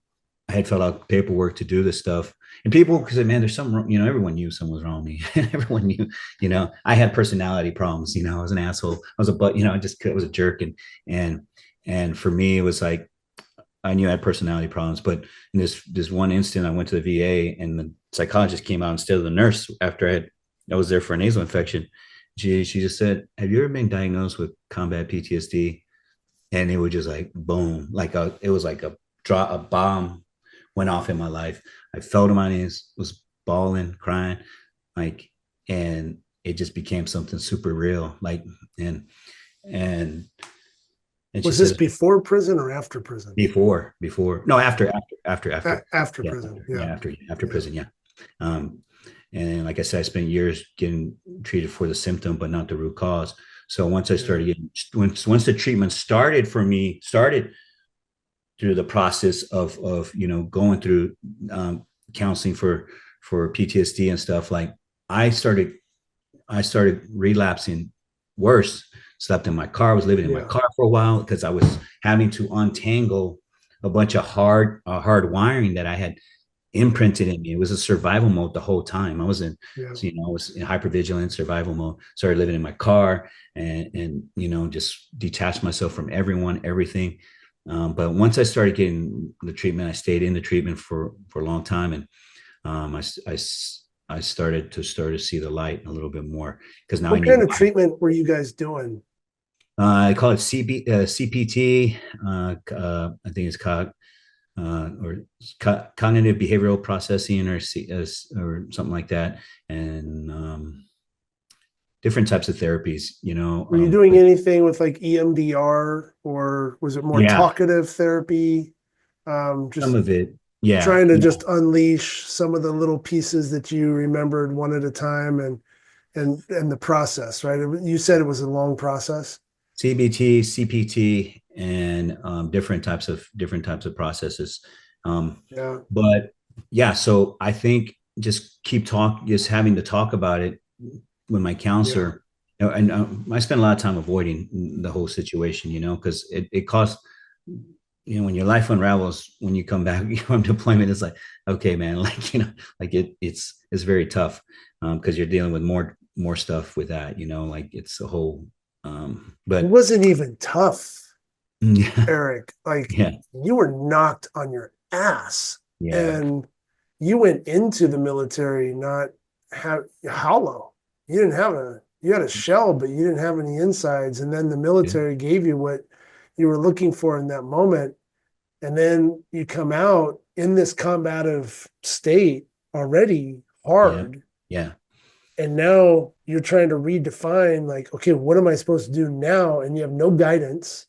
[SPEAKER 2] I had filled out paperwork to do this stuff. And people, because man, there's something wrong, everyone knew something was wrong with me. Everyone knew, I had personality problems, I was an asshole. I was I was a jerk. And, and for me, it was like, I knew I had personality problems, but in this one instant, I went to the VA and the psychologist came out instead of the nurse after I was there for a nasal infection. She just said, "Have you ever been diagnosed with combat PTSD?" And it was just like boom, it was like a bomb went off in my life. I fell to my knees, was bawling, crying, like, and it just became something super real. And and and she
[SPEAKER 1] Was this
[SPEAKER 2] said,
[SPEAKER 1] before prison or after prison?
[SPEAKER 2] before, no, after,
[SPEAKER 1] After
[SPEAKER 2] yeah,
[SPEAKER 1] prison.
[SPEAKER 2] yeah,
[SPEAKER 1] Yeah.
[SPEAKER 2] after
[SPEAKER 1] Yeah.
[SPEAKER 2] prison, yeah. Um, and like I said, I spent years getting treated for the symptom, but not the root cause. So once I
[SPEAKER 1] Yeah.
[SPEAKER 2] started getting, once the treatment started for me, started through the process of going through counseling for PTSD and stuff, like I started I started relapsing worse. Slept in my car, was living in my
[SPEAKER 1] Yeah.
[SPEAKER 2] car for a while because I was having to untangle a bunch of hard wiring that I had imprinted in me. It was a survival mode the whole time.
[SPEAKER 1] Yeah.
[SPEAKER 2] I was in hypervigilant survival mode. Started living in my car and just detached myself from everyone, everything. But once I started getting the treatment, I stayed in the treatment for a long time, and um, I, I I started to see the light a little bit more because now I
[SPEAKER 1] What
[SPEAKER 2] knew
[SPEAKER 1] kind of treatment were you guys doing?
[SPEAKER 2] I call it CPT. I think it's or cognitive behavioral processing or something like that, and different types of therapies.
[SPEAKER 1] Were you doing anything with like EMDR, or was it more
[SPEAKER 2] Yeah,
[SPEAKER 1] talkative therapy?
[SPEAKER 2] some
[SPEAKER 1] Just
[SPEAKER 2] of it. Yeah,
[SPEAKER 1] trying to just unleash some of the little pieces that you remembered one at a time, and the process, right? You said it was a long process.
[SPEAKER 2] CBT, CPT, and different types of processes.
[SPEAKER 1] Yeah.
[SPEAKER 2] But yeah, so I think just having to talk about it with my
[SPEAKER 1] Yeah.
[SPEAKER 2] counselor. And I spent a lot of time avoiding the whole situation, because it costs. When your life unravels, when you come back from deployment, it's like, okay, man, like like it's very tough because you're dealing with more stuff with that, like it's a whole.
[SPEAKER 1] It
[SPEAKER 2] But
[SPEAKER 1] wasn't even tough,
[SPEAKER 2] yeah,
[SPEAKER 1] Eric. Like,
[SPEAKER 2] yeah,
[SPEAKER 1] you were knocked on your ass,
[SPEAKER 2] yeah,
[SPEAKER 1] and you went into the military not hollow. You didn't have you had a shell, but you didn't have any insides. And then the military gave you what you were looking for in that moment. And then you come out in this combative state already
[SPEAKER 2] yeah,
[SPEAKER 1] hard.
[SPEAKER 2] yeah,
[SPEAKER 1] And now you're trying to redefine, like, okay, what am I supposed to do now? And you have no guidance.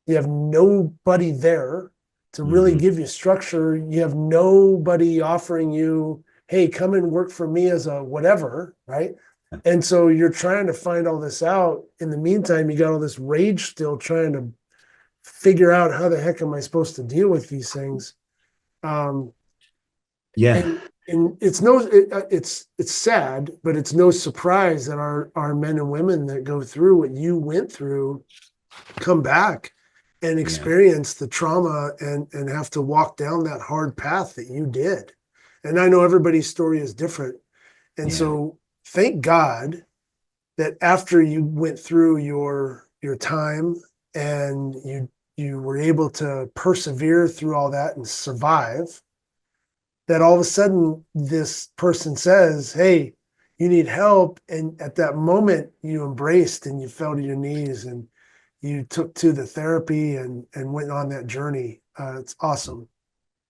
[SPEAKER 1] You have nobody there to really
[SPEAKER 2] mm-hmm.
[SPEAKER 1] give you structure. You have nobody offering you, hey, come and work for me as a whatever, right? And so you're trying to find all this out. In the meantime, you got all this rage still trying to figure out how the heck am I supposed to deal with these things. Um,
[SPEAKER 2] Yeah,
[SPEAKER 1] and it's sad, but it's no surprise that our men and women that go through what you went through come back and
[SPEAKER 2] yeah,
[SPEAKER 1] experience the trauma and have to walk down that hard path that you did. And I know everybody's story is different. And
[SPEAKER 2] yeah,
[SPEAKER 1] so thank God that after you went through your time and you were able to persevere through all that and survive, that all of a sudden this person says, hey, you need help. And at that moment you embraced and you fell to your knees and you took to the therapy and went on that journey. It's awesome.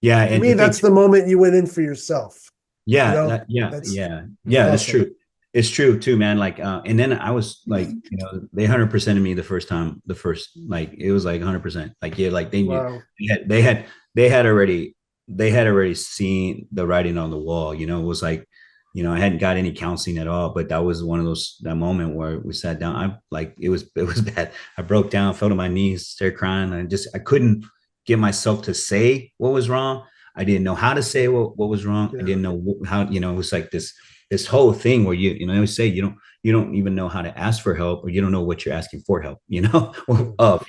[SPEAKER 2] yeah.
[SPEAKER 1] To
[SPEAKER 2] And
[SPEAKER 1] me,
[SPEAKER 2] the thing,
[SPEAKER 1] that's the moment you went in for yourself. You
[SPEAKER 2] yeah,
[SPEAKER 1] know,
[SPEAKER 2] yeah,
[SPEAKER 1] that's
[SPEAKER 2] yeah. That's
[SPEAKER 1] awesome.
[SPEAKER 2] true. It's true too, man. Like, and then I was like, they 100%ed me the first time. The first, like, it was like 100%. Like, yeah, like they knew
[SPEAKER 1] Wow.
[SPEAKER 2] they had already seen the writing on the wall. It was like, I hadn't got any counseling at all, but that was one of that moment where we sat down. I like it was bad. I broke down, fell to my knees, started crying. I couldn't get myself to say what was wrong. I didn't know how to say what was wrong. I
[SPEAKER 1] Yeah.
[SPEAKER 2] didn't know how, it was like this whole thing where I always say you don't even know how to ask for help, or you don't know what you're asking for help,
[SPEAKER 1] Mm.
[SPEAKER 2] of,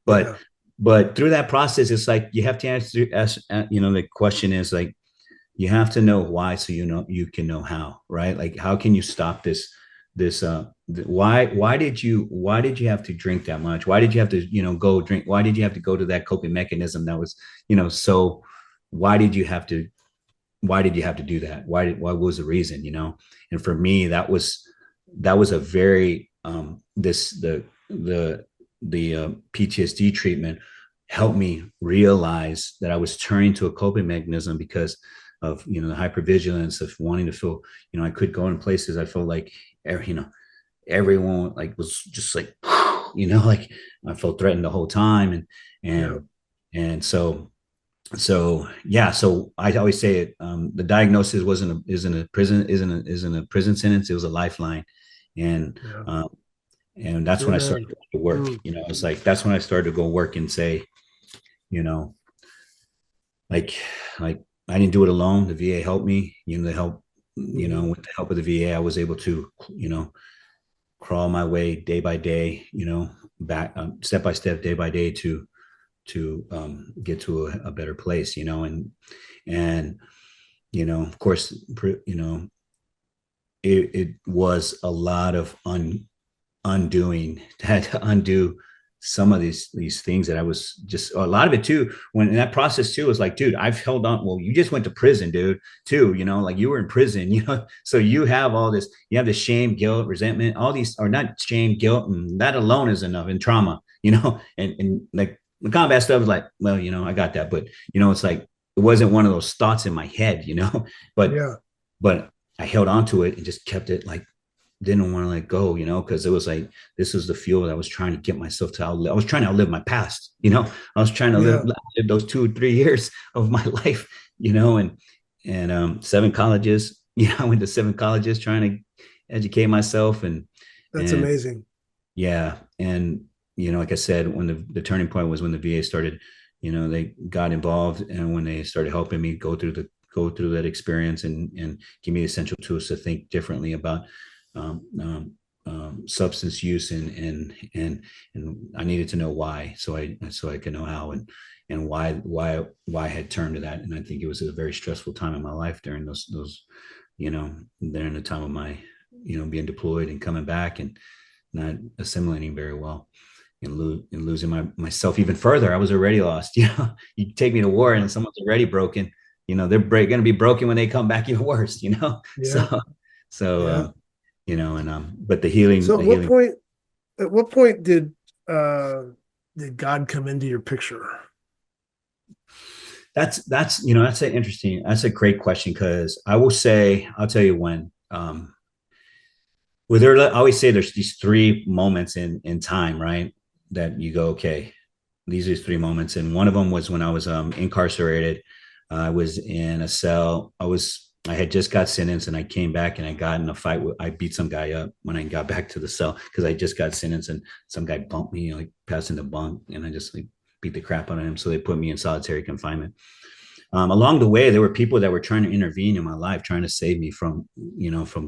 [SPEAKER 2] but
[SPEAKER 1] Yeah.
[SPEAKER 2] but through that process, it's like you have to ask, the question is like, you have to know why, so you can know how, right? Like, how can you stop why did you have to drink that much? Why did you have to, go drink? Why did you have to go to that coping mechanism that was, so why did you have to do that? What was the reason, And for me, that was a very, the PTSD treatment helped me realize that I was turning to a coping mechanism because of, the hypervigilance of wanting to feel, I could go in places I felt like, everyone like was just like, like I felt threatened the whole time.
[SPEAKER 1] Yeah.
[SPEAKER 2] And yeah, so I always say it, the diagnosis isn't a prison sentence, it was a lifeline. and
[SPEAKER 1] Yeah.
[SPEAKER 2] um, and that's when I started
[SPEAKER 1] Amen.
[SPEAKER 2] to work.
[SPEAKER 1] Mm.
[SPEAKER 2] It's like that's when I started to go work and say, you know like I didn't do it alone. The VA helped me. The help,
[SPEAKER 1] Mhm.
[SPEAKER 2] with the help of the VA, I was able to, crawl my way day by day, back, step by step, day by day, to get to a better place, and of course, it was a lot of undoing. Had to undo some of these things that I was just, a lot of it too. When in that process too, was like, dude, I've held on. Well, you just went to prison, dude, too. Like you were in prison, so you have all this, you have the shame, guilt, resentment, all these, or not shame, guilt, and that alone is enough, and trauma, and like the combat stuff is like, well, I got that, but it's like it wasn't one of those thoughts in my head, but
[SPEAKER 1] Yeah.
[SPEAKER 2] but I held on to it and just kept it, like, didn't want to let go, because it was like, this was the fuel that I was trying to get myself to outlive. I was trying to outlive my past, I was trying to
[SPEAKER 1] Yeah.
[SPEAKER 2] live those 2 or 3 years of my life, and 7 colleges, I went to 7 colleges trying to educate myself,
[SPEAKER 1] That's
[SPEAKER 2] and
[SPEAKER 1] amazing.
[SPEAKER 2] yeah, and like I said, when the turning point was when the VA started, they got involved, and when they started helping me go through that experience, and give me the essential tools to think differently about, um, um, substance use, and I needed to know why, so I could know how, and why I had turned to that. And I think it was a very stressful time in my life during those, during the time of my, being deployed and coming back and not assimilating very well, and losing myself even further. I was already lost. You take me to war
[SPEAKER 1] Yeah.
[SPEAKER 2] and someone's already broken. They're going to be broken when they come back even worse.
[SPEAKER 1] Yeah.
[SPEAKER 2] So so
[SPEAKER 1] Yeah.
[SPEAKER 2] and but the
[SPEAKER 1] So
[SPEAKER 2] healing,
[SPEAKER 1] at what point uh did God come into your picture?
[SPEAKER 2] that's a great question, because I'll tell you when. Well, I always say there's these 3 moments in time, right? That you go, okay, these are 3 moments, and one of them was when I was incarcerated. I was in a cell. I had just got sentenced, and I came back and I got in a fight. I beat some guy up when I got back to the cell because I just got sentenced, and some guy bumped me, like passing the bunk, and I just like beat the crap out of him. So they put me in solitary confinement. Along the way, there were people that were trying to intervene in my life, trying to save me from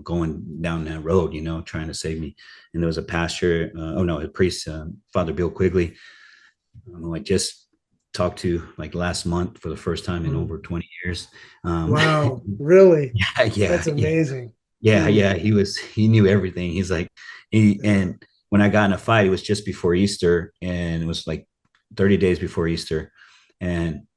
[SPEAKER 2] going down that road, trying to save me. And there was a pastor, oh no, a priest, Father Bill Quigley, I just talked to, like, last month for the first time in
[SPEAKER 1] Mm.
[SPEAKER 2] over 20 years.
[SPEAKER 1] Wow, really?
[SPEAKER 2] Yeah, yeah,
[SPEAKER 1] That's
[SPEAKER 2] yeah,
[SPEAKER 1] amazing.
[SPEAKER 2] yeah,
[SPEAKER 1] Mm.
[SPEAKER 2] yeah. He knew everything. He's like,
[SPEAKER 1] Yeah.
[SPEAKER 2] and when I got in a fight, it was just before Easter, and it was like 30 days before Easter. And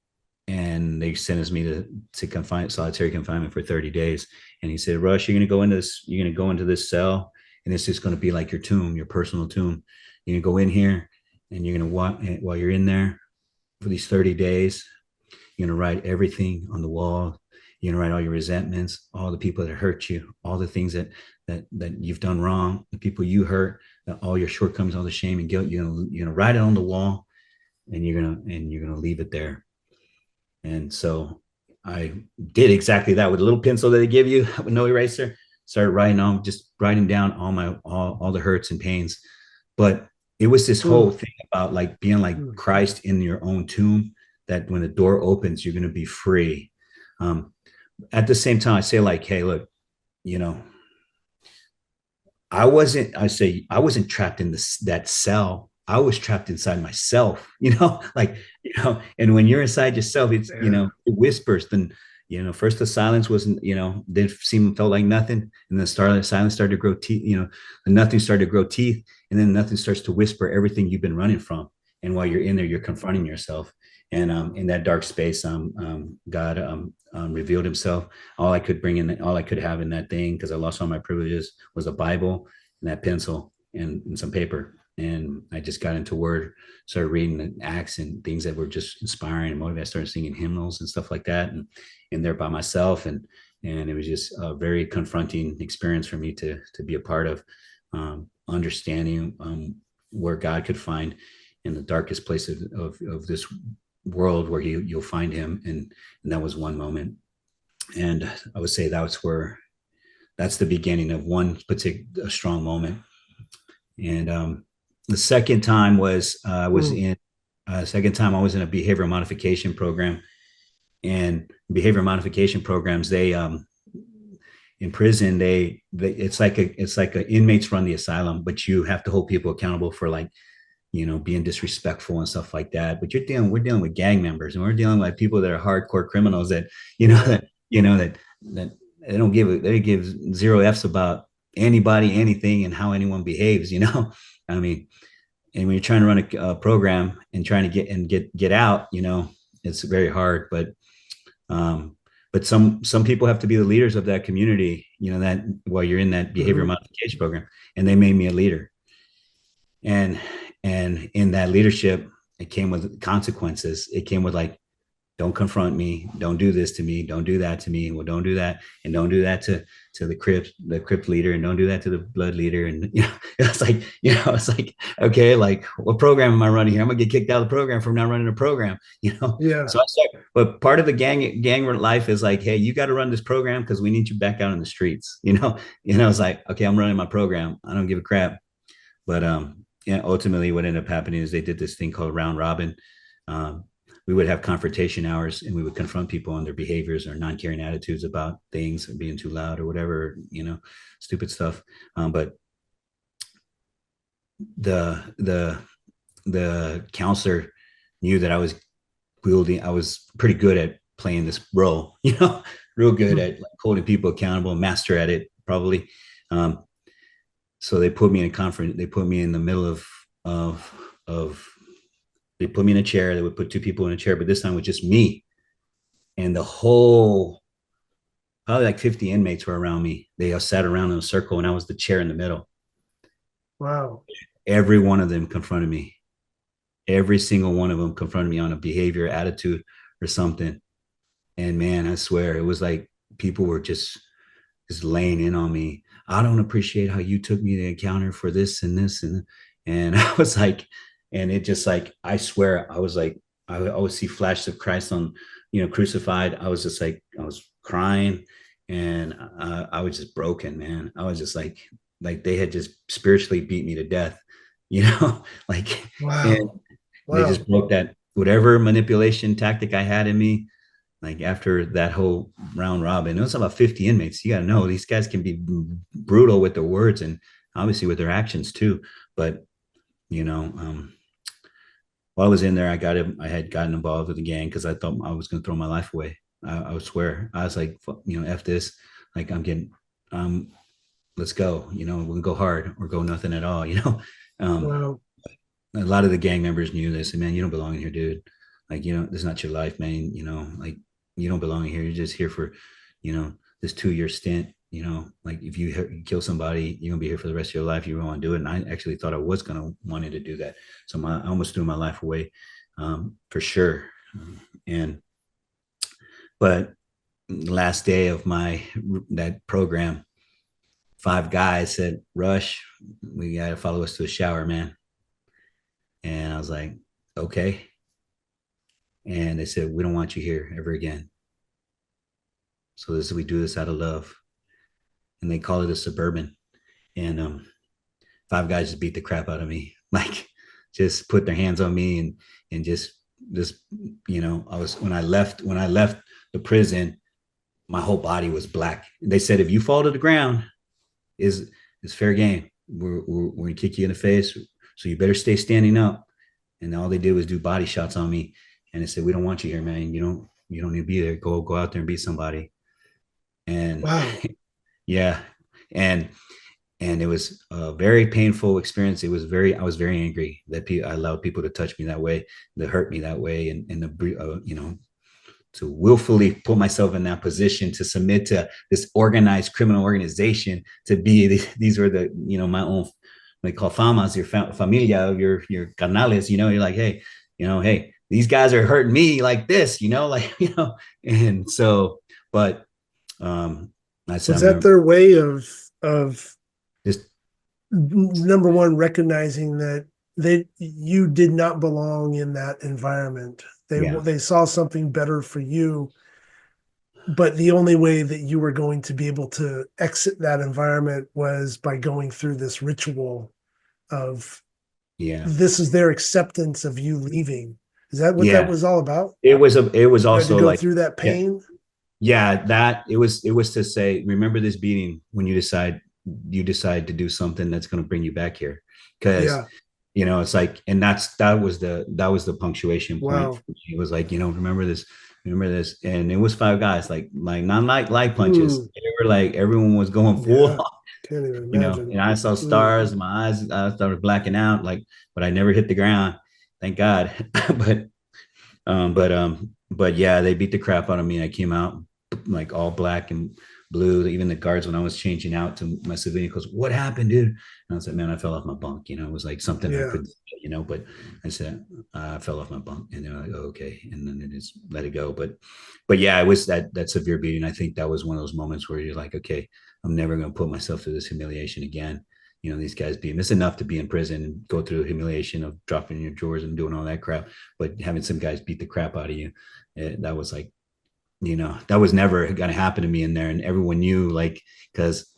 [SPEAKER 2] they sentenced me to solitary confinement for 30 days. And he said, Rush, you're gonna go into this cell, and it's just gonna be like your tomb, your personal tomb. You're gonna go in here, and you're gonna walk while you're in there for these 30 days. You're gonna write everything on the wall. You're gonna write all your resentments, all the people that hurt you, all the things that you've done wrong, the people you hurt, all your shortcomings, all the shame and guilt. You're gonna write it on the wall, and you're gonna leave it there. And so I did exactly that with a little pencil that they give you with no eraser. Started just writing down all the hurts and pains. But it was this whole
[SPEAKER 1] Mm.
[SPEAKER 2] thing about, like, being like
[SPEAKER 1] Mm.
[SPEAKER 2] Christ in your own tomb, that when the door opens, you're going to be free. Um, at the same time, I say, like, hey, look, you know, I wasn't trapped in that cell I was trapped inside myself, like, and when you're inside yourself, it's,
[SPEAKER 1] Yeah.
[SPEAKER 2] it whispers. Then, first the silence wasn't, felt like nothing. And then silence started to grow teeth, the nothing started to grow teeth. And then nothing starts to whisper everything you've been running from. And while you're in there, you're confronting yourself. And in that dark space, God revealed himself. All I could bring in, all I could have in that thing, because I lost all my privileges, was a Bible and that pencil and some paper. And I just got into word, started reading the Acts and things that were just inspiring and motivating. I started singing hymnals and stuff like that, and there by myself. And it was just a very confronting experience for me to be a part of, understanding where God could find in the darkest place of this world, where you'll find him. And that was one moment. And I would say that's the beginning of one particular strong moment. And the second time was second time I was in a behavioral modification program. And behavior modification programs, they in prison, they it's like a inmates run the asylum, but you have to hold people accountable for, like, being disrespectful and stuff like that. But we're dealing with gang members, and we're dealing with people that are hardcore criminals that,
[SPEAKER 1] Yeah.
[SPEAKER 2] that they give zero F's about anybody, anything, and how anyone behaves, I mean, and when you're trying to run a program and trying to get out, it's very hard. But some people have to be the leaders of that community, that while you're in that behavior
[SPEAKER 1] Mm-hmm.
[SPEAKER 2] modification program. And they made me a leader. And in that leadership, it came with consequences. It came with, like, don't confront me, don't do this to me, don't do that to me, well, don't do that, and don't do that to the crypt leader, and don't do that to the blood leader. And it's like, okay, like, what program am I running here? I'm gonna get kicked out of the program from not running a program.
[SPEAKER 1] Yeah.
[SPEAKER 2] So I started, but part of the gang life is like, hey, you got to run this program because we need you back out in the streets. It's like, okay, I'm running my program, I don't give a crap. But yeah, ultimately what ended up happening is they did this thing called round robin. um, we would have confrontation hours, and we would confront people on their behaviors or non-caring attitudes about things, or being too loud or whatever, stupid stuff. But the counselor knew that I was pretty good at playing this role, real good
[SPEAKER 1] Mm-hmm.
[SPEAKER 2] at, like, holding people accountable, master at it, probably. So they put me in a conference. They put me in the middle of they put me in a chair. They would put two people in a chair, but this time with just me. And the whole, probably like 50 inmates were around me. They all sat around in a circle, and I was the chair in the middle.
[SPEAKER 1] Wow.
[SPEAKER 2] Every one of them confronted me. Every single one of them confronted me on a behavior, attitude, or something. And man, I swear, it was like people were just laying in on me. I don't appreciate how you took me to encounter for this and this and I was like, and it just, like, I swear, I was like, I would always see flashes of Christ on, crucified. I was just like, I was crying, and I was just broken, man. I was just like they had just spiritually beat me to death, like, and
[SPEAKER 1] Wow.
[SPEAKER 2] they just
[SPEAKER 1] Wow.
[SPEAKER 2] broke that whatever manipulation tactic I had in me. Like, after that whole round robin, it was about 50 inmates. You got to know, these guys can be brutal with their words, and obviously with their actions too. But, while I was in there, I had gotten involved with the gang because I thought I was going to throw my life away. I would swear, I was like, F this. Like, let's go, we're going to go hard or go nothing at all. um,
[SPEAKER 1] Wow.
[SPEAKER 2] a lot of the gang members knew this, and man, you don't belong in here, dude. Like, this is not your life, man. Like, you don't belong in here. You're just here for, this 2-year stint. Like, if you kill somebody, you're gonna be here for the rest of your life. You don't want to do it. And I actually thought I was gonna wanted to do that. So I almost threw my life away, for sure. And but last day of that program, 5 guys said, "Rush, we gotta follow us to a shower, man." And I was like, "Okay." And they said, "We don't want you here ever again. So we do this out of love." And they call it a suburban. And 5 guys just beat the crap out of me, like, just put their hands on me, and just I was when I left the prison, my whole body was black. They said, if you fall to the ground, is fair game. We're gonna kick you in the face, So you better stay standing up. And all they did was do body shots on me. And they said, we don't want you here, man. You don't need to be there. Go out there and be somebody. And
[SPEAKER 1] Wow.
[SPEAKER 2] yeah. And it was a very painful experience. I was very angry that I allowed people to touch me that way, that hurt me that way. And to willfully put myself in that position to submit to this organized criminal organization, to be these were the, my own, they call famas, your familia, your canales, you're like, hey, hey, these guys are hurting me like this, like, and so, but I said,
[SPEAKER 1] Was
[SPEAKER 2] I'm
[SPEAKER 1] that
[SPEAKER 2] never
[SPEAKER 1] their way of
[SPEAKER 2] just,
[SPEAKER 1] number one, recognizing that you did not belong in that environment?
[SPEAKER 2] yeah,
[SPEAKER 1] They saw something better for you, but the only way that you were going to be able to exit that environment was by going through this ritual of,
[SPEAKER 2] yeah,
[SPEAKER 1] this is their acceptance of you leaving. Is that what that
[SPEAKER 2] yeah.
[SPEAKER 1] was all about?
[SPEAKER 2] It was
[SPEAKER 1] You had to
[SPEAKER 2] also
[SPEAKER 1] go
[SPEAKER 2] like,
[SPEAKER 1] through that
[SPEAKER 2] yeah,
[SPEAKER 1] pain?
[SPEAKER 2] yeah, that it was to say, remember this beating when you decide to do something that's going to bring you back here. Because,
[SPEAKER 1] Yeah.
[SPEAKER 2] it's like, and that was the punctuation point
[SPEAKER 1] Wow.
[SPEAKER 2] for me. It was like, remember this. And it was five guys, like not like light punches.
[SPEAKER 1] Mm,
[SPEAKER 2] They were like, everyone was going full
[SPEAKER 1] yeah.
[SPEAKER 2] on,
[SPEAKER 1] Can't even imagine.
[SPEAKER 2] and I saw
[SPEAKER 1] Mm,
[SPEAKER 2] stars, my eyes, I started blacking out, like, but I never hit the ground, thank God. but but yeah, they beat the crap out of me. I came out like all black and blue. Even the guards, when I was changing out to my civilian, goes, "What happened, dude?" And I was like, "Man, I fell off my bunk." It was like something I
[SPEAKER 1] yeah.
[SPEAKER 2] couldn't, But I said, I fell off my bunk, and they're like, "Oh, okay," and then they just let it go. But yeah, it was that severe beating. I think that was one of those moments where you're like, "Okay, I'm never going to put myself through this humiliation again." These guys being, it's enough to be in prison and go through the humiliation of dropping your drawers and doing all that crap, but having some guys beat the crap out of you, that was like, that was never going to happen to me in there. And everyone knew, like, because,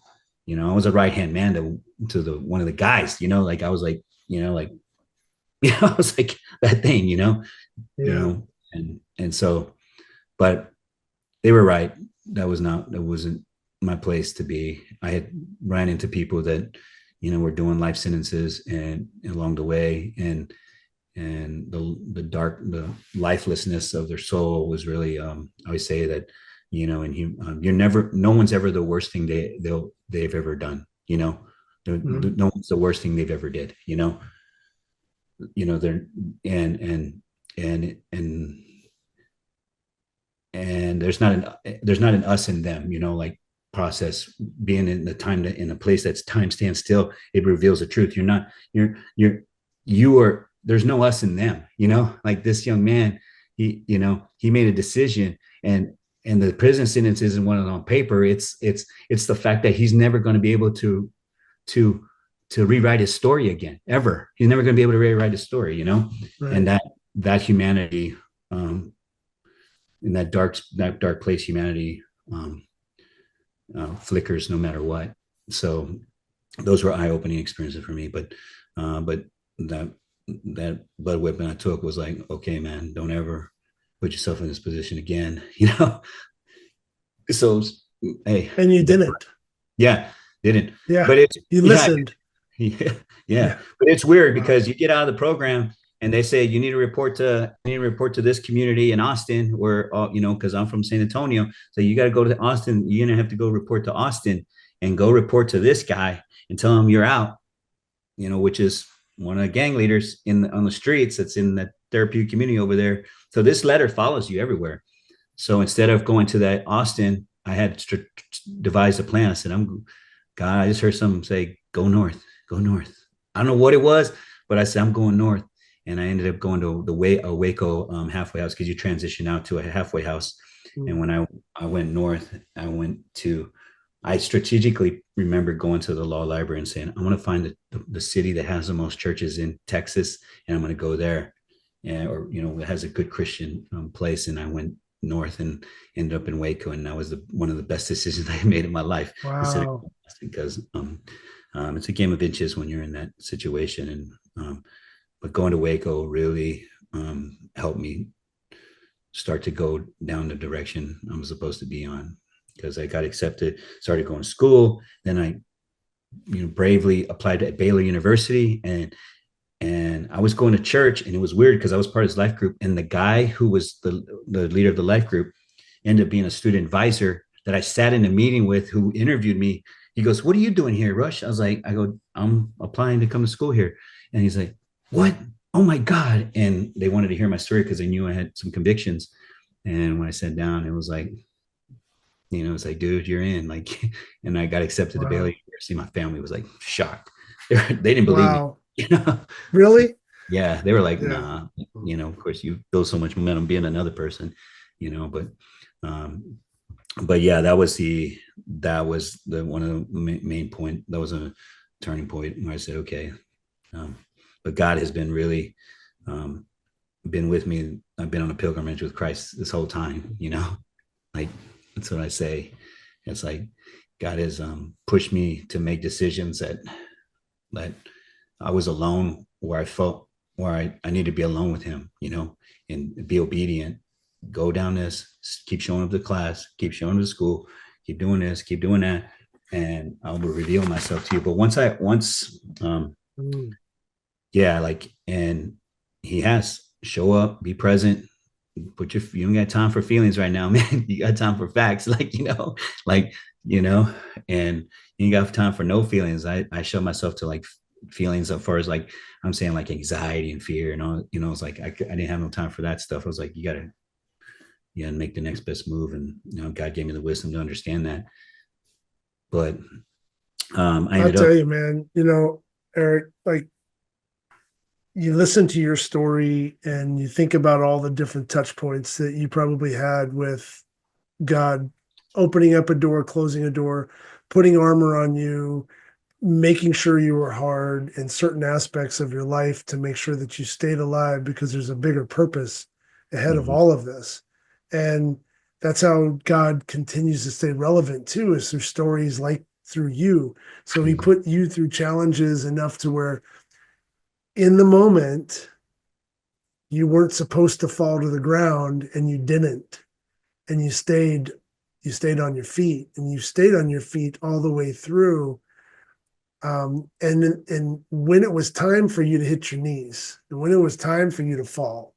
[SPEAKER 2] I was a right hand man to the one of the guys, like I was like, like, I was like that thing,
[SPEAKER 1] Yeah.
[SPEAKER 2] and so, but they were right. That wasn't my place to be. I had ran into people that, were doing life sentences and along the way, and the lifelessness of their soul was really, I always say that, and you're never, no one's ever the worst thing they've ever done,
[SPEAKER 1] Mm-hmm.
[SPEAKER 2] no one's the worst thing they've ever did, they're, and and and there's not an us and them, like process. Being in the time, in a place that's time stands still, it reveals the truth. You are, there's no us and them, like this young man, he made a decision, and the prison sentence isn't one on paper. It's the fact that he's never going to be able to to rewrite his story again, ever. He's never going to be able to rewrite his story,
[SPEAKER 1] Right.
[SPEAKER 2] and that humanity, in that dark place, humanity, flickers no matter what. So those were eye-opening experiences for me. But that blood whipping I took was like, okay, man, don't ever put yourself in this position again. So, hey,
[SPEAKER 1] And you didn't.
[SPEAKER 2] yeah, didn't.
[SPEAKER 1] Yeah.
[SPEAKER 2] But it's,
[SPEAKER 1] You
[SPEAKER 2] yeah,
[SPEAKER 1] listened.
[SPEAKER 2] yeah, yeah.
[SPEAKER 1] Yeah.
[SPEAKER 2] But it's weird
[SPEAKER 1] Wow.
[SPEAKER 2] because you get out of the program and they say you need to report to this community in Austin, where, because I'm from San Antonio, so you got to go to Austin. You're gonna have to go report to Austin and go report to this guy and tell him you're out. Which is one of the gang leaders on the streets. That's in the therapeutic community over there. So this letter follows you everywhere. So instead of going to that Austin, I had devised a plan. I said, God, I just heard someone say, go north, go north. I don't know what it was, but I said, I'm going north. And I ended up going to a Waco, halfway house, because you transition out to a halfway house. And
[SPEAKER 1] Mm.
[SPEAKER 2] when I went north, I strategically remember going to the law library and saying, I want to find the city that has the most churches in Texas, and I'm going to go there. Or, it has a good Christian place. And I went north and ended up in Waco. And that was one of the best decisions I made in my life,
[SPEAKER 1] Wow.
[SPEAKER 2] because it's a game of inches when you're in that situation. But going to Waco really helped me start to go down the direction I'm supposed to be on, because I got accepted, started going to school. Then I, bravely applied to Baylor University, and and I was going to church, and it was weird because I was part of his life group, and the guy who was the leader of the life group ended up being a student advisor that I sat in a meeting with, who interviewed me. He goes, "What are you doing here, Rush?" I go, "I'm applying to come to school here." And he's like, "What? Oh my God." And they wanted to hear my story because they knew I had some convictions. And when I sat down, it was like, it's like, dude, you're in. Like, and I got accepted to Baylor
[SPEAKER 1] Wow.
[SPEAKER 2] University. My family was like shocked. They didn't believe me.
[SPEAKER 1] Wow.
[SPEAKER 2] You know,
[SPEAKER 1] Really?
[SPEAKER 2] yeah, they were like,
[SPEAKER 1] Yeah.
[SPEAKER 2] nah. Of course, you build so much momentum being another person. But um, but yeah, that was the one of the main point. That was a turning point where I said, okay. Um, but God has been really um, been with me. I've been on a pilgrimage with Christ this whole time. Like that's what I say. It's like God has pushed me to make decisions that I was alone, where I felt where I need to be alone with him, and be obedient. Go down this, keep showing up to class, keep showing up to school, keep doing this, keep doing that, and I will reveal myself to you. But
[SPEAKER 1] Mm.
[SPEAKER 2] yeah, like, and he has show up, be present, you don't got time for feelings right now, man. You got time for facts, like, like, you know, and you ain't got time for no feelings. I show myself to like feelings as far as like, I'm saying like anxiety and fear and all, it's like, I didn't have no time for that stuff. I was like, you gotta make the next best move. And, God gave me the wisdom to understand that. But I
[SPEAKER 1] I'll
[SPEAKER 2] ended
[SPEAKER 1] tell
[SPEAKER 2] up,
[SPEAKER 1] you, man, Eric, like you listen to your story and you think about all the different touch points that you probably had with God opening up a door, closing a door, putting armor on you, making sure you were hard in certain aspects of your life to make sure that you stayed alive because there's a bigger purpose ahead of
[SPEAKER 2] mhm,
[SPEAKER 1] all of this. And that's how God continues to stay relevant too, is through stories like through you. So he
[SPEAKER 2] mhm,
[SPEAKER 1] put you through challenges enough to where in the moment you weren't supposed to fall to the ground and you didn't. And you stayed on your feet and you stayed on your feet all the way through. And when it was time for you to hit your knees, and when it was time for you to fall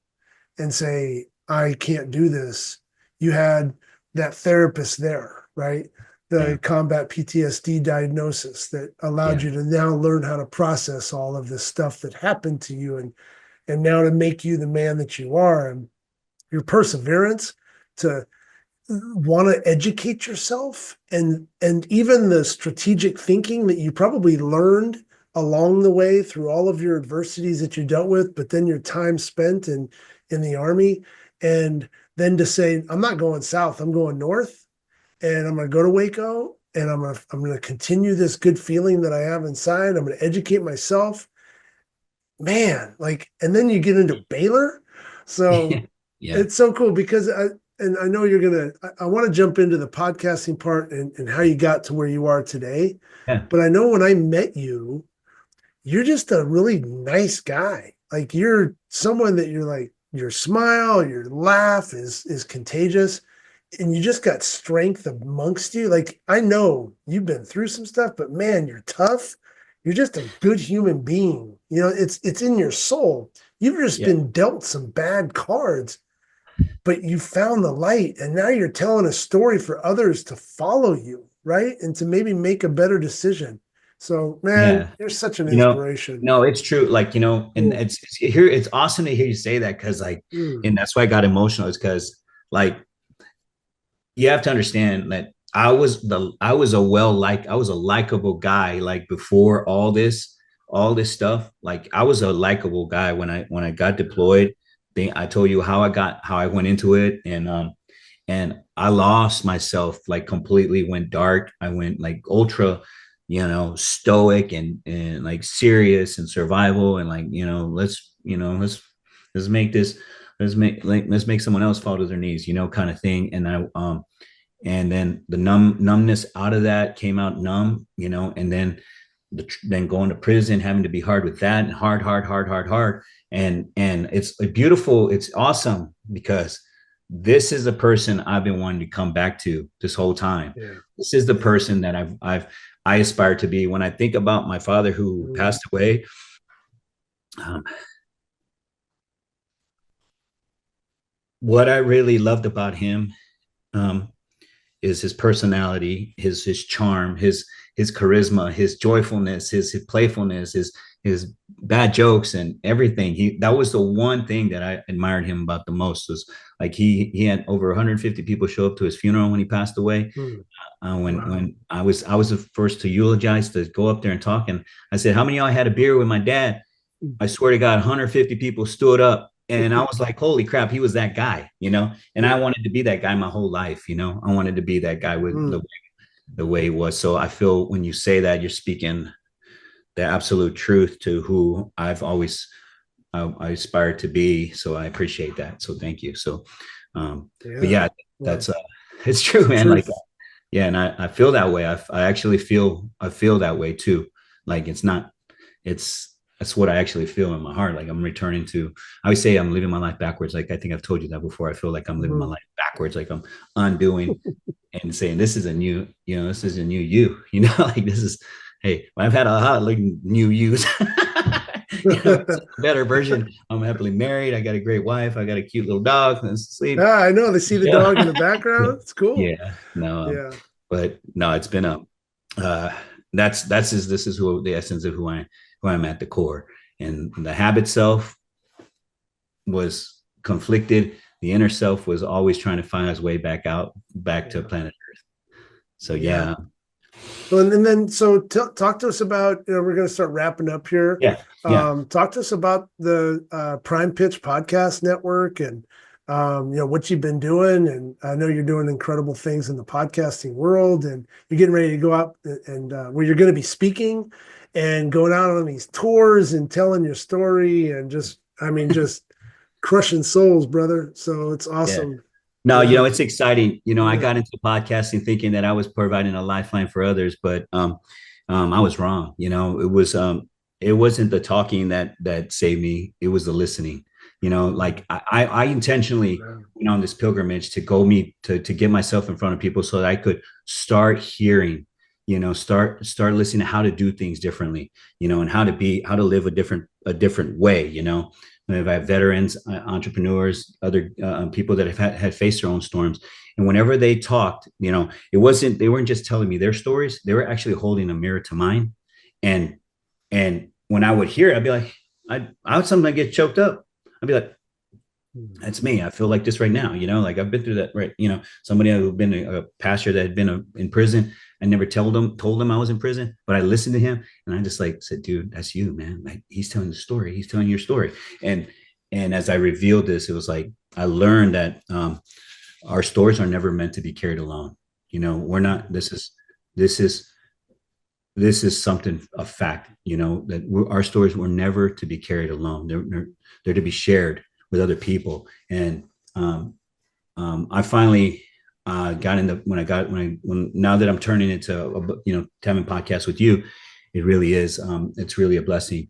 [SPEAKER 1] and say, I can't do this, you had that therapist there, right?
[SPEAKER 2] yeah,
[SPEAKER 1] The combat PTSD diagnosis that allowed
[SPEAKER 2] yeah,
[SPEAKER 1] you to now learn how to process all of this stuff that happened to you, and now to make you the man that you are. And your perseverance to want to educate yourself, and even the strategic thinking that you probably learned along the way through all of your adversities that you dealt with, but then your time spent in the army, and then to say, I'm not going south, I'm going north, and I'm going to go to Waco, and I'm going to continue this good feeling that I have inside. I'm going to educate myself, man. Like, and then you get into Baylor. So
[SPEAKER 2] yeah,
[SPEAKER 1] it's so cool because I know you're gonna. I want to jump into the podcasting part and how you got to where you are today.
[SPEAKER 2] yeah,
[SPEAKER 1] But I know when I met you, you're just a really nice guy. Like you're someone that you're like your smile, your laugh is contagious, and you just got strength amongst you. Like I know you've been through some stuff, but man, you're tough. You're just a good human being. It's in your soul. You've just
[SPEAKER 2] yeah,
[SPEAKER 1] been dealt some bad cards, but you found the light, and now you're telling a story for others to follow you, right? And to maybe make a better decision. So, man,
[SPEAKER 2] yeah.
[SPEAKER 1] you're such an
[SPEAKER 2] You know,
[SPEAKER 1] inspiration.
[SPEAKER 2] no, it's true. Like, and
[SPEAKER 1] Cool.
[SPEAKER 2] it's awesome to hear you say that, because like,
[SPEAKER 1] Mm,
[SPEAKER 2] and that's why I got emotional, is because like you have to understand that I was a likable guy, like before all this stuff. Like I was a likable guy when I got deployed. I told you how I went into it, and I lost myself, like completely went dark. I went like ultra, stoic and like serious and survival, and like, let's make this, let's make someone else fall to their knees, kind of thing. And then the numbness out of that came out numb, and then going to prison, having to be hard with that, and hard. And it's a beautiful, it's awesome, because this is the person I've been wanting to come back to this whole time.
[SPEAKER 1] yeah.
[SPEAKER 2] This is the
[SPEAKER 1] Yeah.
[SPEAKER 2] person that I aspire to be. When I think about my father who
[SPEAKER 1] Mm,
[SPEAKER 2] passed away, Um, what I really loved about him, um, is his personality, his charm, his charisma, his joyfulness, his playfulness, his bad jokes and everything. That was the one thing that I admired him about the most, was like he had over 150 people show up to his funeral when he passed away.
[SPEAKER 1] Mm.
[SPEAKER 2] When
[SPEAKER 1] Wow.
[SPEAKER 2] I was the first to eulogize, to go up there and talk, and I said, "How many of y'all had a beer with my dad?" I swear to God, 150 people stood up. And I was like, holy crap, he was that guy, And I wanted to be that guy my whole life, I wanted to be that guy with
[SPEAKER 1] Mm.
[SPEAKER 2] the way he was. So I feel when you say that, you're speaking the absolute truth to who I aspire to be. So I appreciate that. So thank you. So, but
[SPEAKER 1] Yeah.
[SPEAKER 2] yeah,
[SPEAKER 1] Well,
[SPEAKER 2] that's it's true,
[SPEAKER 1] it's the
[SPEAKER 2] man. Like,
[SPEAKER 1] truth.
[SPEAKER 2] yeah, and I feel that way. I actually feel that way too. Like it's not, it's that's what I actually feel in my heart. Like I'm returning to, I would say I'm living my life backwards. Like I think I've told you that before. I feel like I'm living my
[SPEAKER 1] Mhm.
[SPEAKER 2] life backwards. Like I'm undoing and saying, this is a new, this is a new you, like this is, hey, I've had a lot of like new yous, it's a better version. I'm happily married. I got a great wife. I got a cute little dog that's asleep.
[SPEAKER 1] I know they see the dog in the
[SPEAKER 2] Yeah.
[SPEAKER 1] background. It's cool.
[SPEAKER 2] Yeah. No,
[SPEAKER 1] Yeah.
[SPEAKER 2] but no, it's been uh, this is who the essence of who I'm at the core. And the habit self was conflicted. The inner self was always trying to find its way back to
[SPEAKER 1] Yeah.
[SPEAKER 2] planet. So
[SPEAKER 1] Yeah.
[SPEAKER 2] yeah,
[SPEAKER 1] Well, and then so talk to us about, we're going to start wrapping up here.
[SPEAKER 2] yeah, yeah.
[SPEAKER 1] Talk to us about the Prime Pitch Podcast Network and what you've been doing. And I know you're doing incredible things in the podcasting world, and you're getting ready to go out and where you're going to be speaking and going out on these tours and telling your story and just crushing souls, brother. So it's
[SPEAKER 2] Yeah.
[SPEAKER 1] awesome.
[SPEAKER 2] No,
[SPEAKER 1] Yeah.
[SPEAKER 2] it's exciting. I
[SPEAKER 1] Yeah.
[SPEAKER 2] got into podcasting thinking that I was providing a lifeline for others, but I was wrong. It wasn't the talking that saved me. It was the listening. Like I intentionally went on this pilgrimage to go meet to get myself in front of people so that I could start hearing, start listening to how to do things differently, and how to live a different way, If I have veterans, entrepreneurs, other people that have had faced their own storms, and whenever they talked, they weren't just telling me their stories; they were actually holding a mirror to mine, and when I would hear it, I'd be like, I would sometimes get choked up. I'd be like, that's me. I feel like this right now, like I've been through that, right? Somebody who'd been a pastor that had been in prison. I never told him I was in prison, but I listened to him and I just like said, dude, that's you, man. Like he's telling the story. He's telling your story. And as I revealed this, it was like, I learned that, our stories are never meant to be carried alone. We're not, this is, this is something, a fact, that our stories were never to be carried alone. They're to be shared with other people. And I finally got into now that I'm turning into having podcasts with you, it really is it's really a blessing.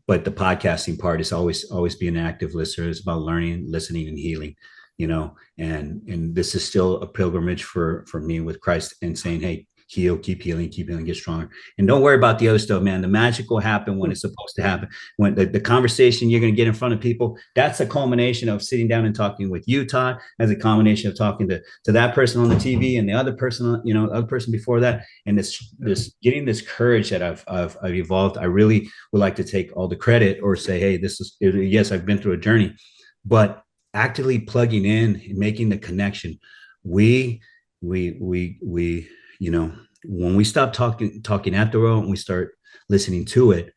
[SPEAKER 2] But the podcasting part is always being an active listener. It's about learning, listening, and healing. And this is still a pilgrimage for me with Christ, and saying, hey, heal, keep healing, get stronger, and don't worry about the other stuff, man. The magic will happen when it's supposed to happen. When the conversation you're going to get in front of people, that's a culmination of sitting down and talking with you, Todd, as a combination of talking to that person on the TV and the other person, other person before that, and this getting this courage that I've evolved. I really would like to take all the credit, or say, hey, this is, yes, I've been through a journey, but actively plugging in and making the connection. We when we stop talking at the world and we start listening to it,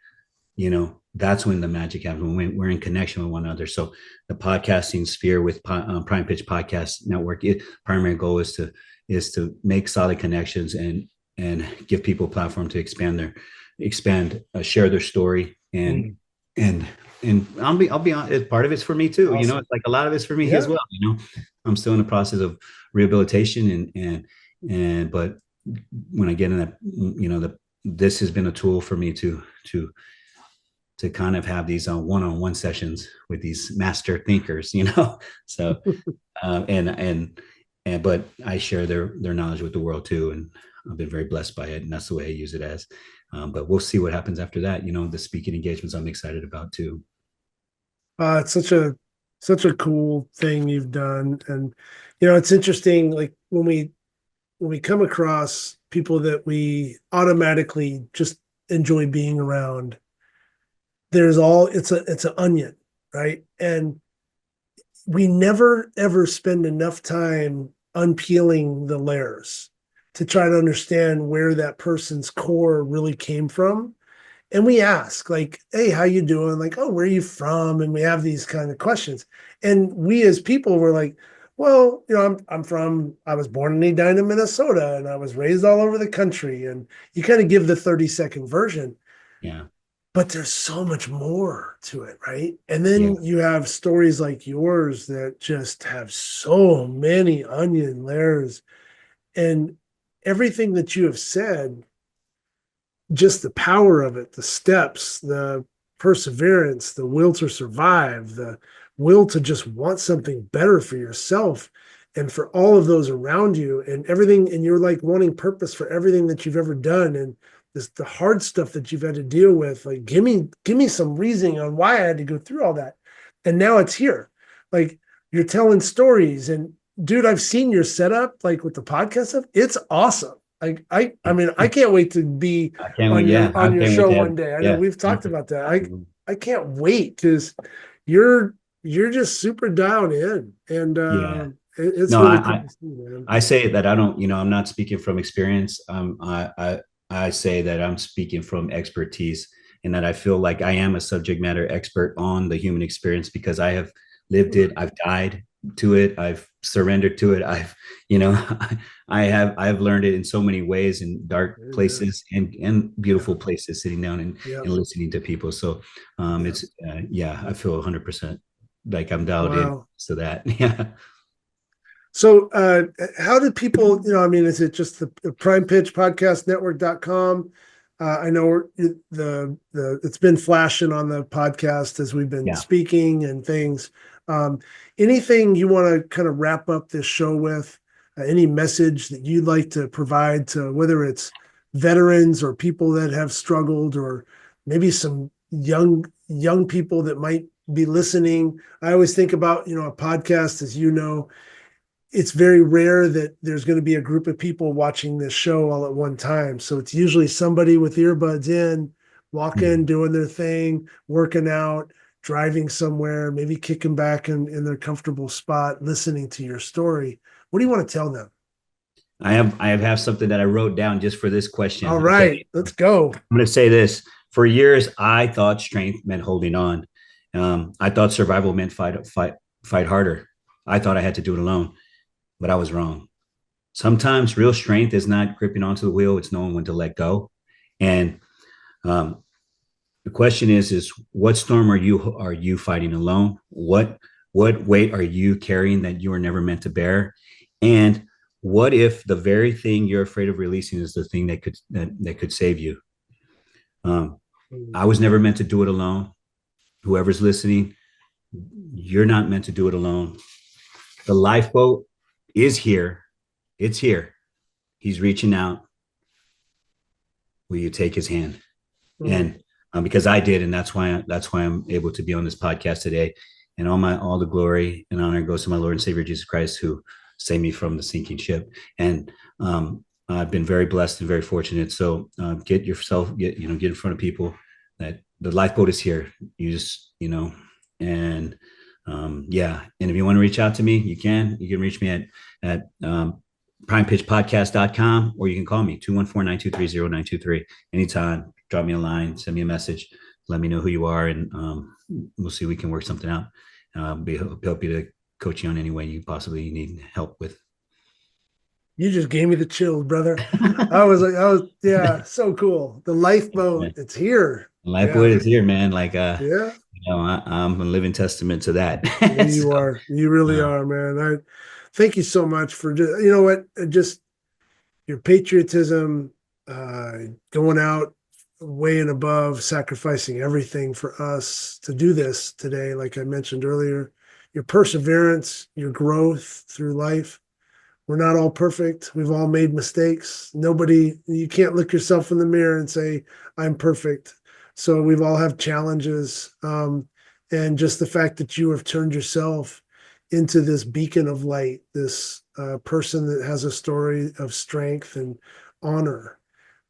[SPEAKER 2] that's when the magic happens, when we're in connection with one another. So the podcasting sphere with Prime Pitch Podcast Network, primary goal is to make solid connections and give people a platform to share their story, and I'll be honest, part of it's for me too.
[SPEAKER 1] Awesome.
[SPEAKER 2] It's like a lot of it's for me as
[SPEAKER 1] Yeah.
[SPEAKER 2] well. I'm still in the process of rehabilitation, but when I get in that, this has been a tool for me to kind of have these one-on-one sessions with these master thinkers, So, but I share their knowledge with the world too, and I've been very blessed by it, and that's the way I use it as. But we'll see what happens after that. The speaking engagements I'm excited about too.
[SPEAKER 1] It's such a cool thing you've done, and it's interesting. Like when we come across people that we automatically just enjoy being around, it's an onion, right? And we never ever spend enough time unpeeling the layers to try to understand where that person's core really came from. And we ask, like, hey, how you doing? Like, oh, where are you from? And we have these kind of questions. And we as people were like, well, I was born in Edina, Minnesota, and I was raised all over the country. And you kind of give the 30-second version,
[SPEAKER 2] Yeah.
[SPEAKER 1] but there's so much more to it, right? And
[SPEAKER 2] Yeah.
[SPEAKER 1] then you have stories like yours that just have so many onion layers. And everything that you have said, just the power of it, the steps, the perseverance, the will to survive, the will to just want something better for yourself and for all of those around you, and everything. And you're like wanting purpose for everything that you've ever done. And the hard stuff that you've had to deal with. Like, give me some reasoning on why I had to go through all that. And now it's here. Like, you're telling stories. And dude, I've seen your setup, like with the podcast stuff. It's awesome. I mean, I can't wait to be
[SPEAKER 2] I can't wait. Yeah.
[SPEAKER 1] on
[SPEAKER 2] I
[SPEAKER 1] your
[SPEAKER 2] can't wait
[SPEAKER 1] show
[SPEAKER 2] to
[SPEAKER 1] one
[SPEAKER 2] have,
[SPEAKER 1] day. I know
[SPEAKER 2] yeah.
[SPEAKER 1] we've talked about that. I can't wait because you're you're just super dialed in, and
[SPEAKER 2] Yeah.
[SPEAKER 1] it's
[SPEAKER 2] No,
[SPEAKER 1] really cool to see, man.
[SPEAKER 2] I say that I don't, I'm not speaking from experience. I say that I'm speaking from expertise, and that I feel like I am a subject matter expert on the human experience because I have lived it. I've died to it. I've surrendered to it. You know, I've learned it in so many ways, in dark
[SPEAKER 1] Amen.
[SPEAKER 2] places and
[SPEAKER 1] Yeah,
[SPEAKER 2] beautiful places, sitting down
[SPEAKER 1] yeah,
[SPEAKER 2] and listening to people. So,
[SPEAKER 1] yeah.
[SPEAKER 2] it's yeah, I feel 100% like I'm dialed in
[SPEAKER 1] Wow.
[SPEAKER 2] to that. Yeah.
[SPEAKER 1] So, how did people, I mean, is it just the Prime Pitch Podcast Network.com? I know it's been flashing on the podcast as we've been
[SPEAKER 2] Yeah.
[SPEAKER 1] speaking and things. Um, Anything you want to kind of wrap up this show with? Any message that you'd like to provide to whether it's veterans or people that have struggled, or maybe some young people that might be listening? I always think about, a podcast, as you know, it's very rare that there's going to be a group of people watching this show all at one time. So it's usually somebody with earbuds in, walking,
[SPEAKER 2] Mhm.
[SPEAKER 1] doing their thing, working out, driving somewhere, maybe kicking back in their comfortable spot, listening to your story. What do you want to tell them?
[SPEAKER 2] I have something that I wrote down just for this
[SPEAKER 1] All
[SPEAKER 2] question. Okay.
[SPEAKER 1] right, let's go.
[SPEAKER 2] I'm going to say this. For years, I thought strength meant holding on. I thought survival meant fight harder. I thought I had to do it alone, but I was wrong. Sometimes real strength is not gripping onto the wheel; it's knowing when to let go. And um, the question is what storm are you fighting alone? What weight are you carrying that you were never meant to bear? And what if the very thing you're afraid of releasing is the thing that could save you? Um, I was never meant to do it alone. Whoever's listening, you're not meant to do it alone. The lifeboat is here. It's here. He's reaching out. Will you take his hand?
[SPEAKER 1] Mm.
[SPEAKER 2] And because I did, and that's why I'm able to be on this podcast today. And all the glory and honor goes to my Lord and Savior Jesus Christ, who saved me from the sinking ship. And I've been very blessed and very fortunate. So get in front of people that the lifeboat is here. You just and yeah. And if you want to reach out to me, you can. You can reach me at primepitchpodcast.com, or you can call me 214-923-0923 anytime. Drop me a line, send me a message, let me know who you are, and we'll see if we can work something out. Be happy to coach you on any way you possibly need help with.
[SPEAKER 1] You just gave me the chills, brother. Yeah, so cool. The lifeboat, it's here.
[SPEAKER 2] Lifeboat
[SPEAKER 1] Yeah,
[SPEAKER 2] is here, man. Like
[SPEAKER 1] yeah.
[SPEAKER 2] I'm a living testament to that.
[SPEAKER 1] Yeah,
[SPEAKER 2] So,
[SPEAKER 1] you are. You really
[SPEAKER 2] uh,
[SPEAKER 1] are, man. I thank you so much for just, you know what, just your patriotism, going out way and above, sacrificing everything for us to do this today. Like I mentioned earlier, your perseverance, your growth through life. We're not all perfect. We've all made mistakes. You can't look yourself in the mirror and say, I'm perfect. So we've all have challenges. And just the fact that you have turned yourself into this beacon of light, this person that has a story of strength and honor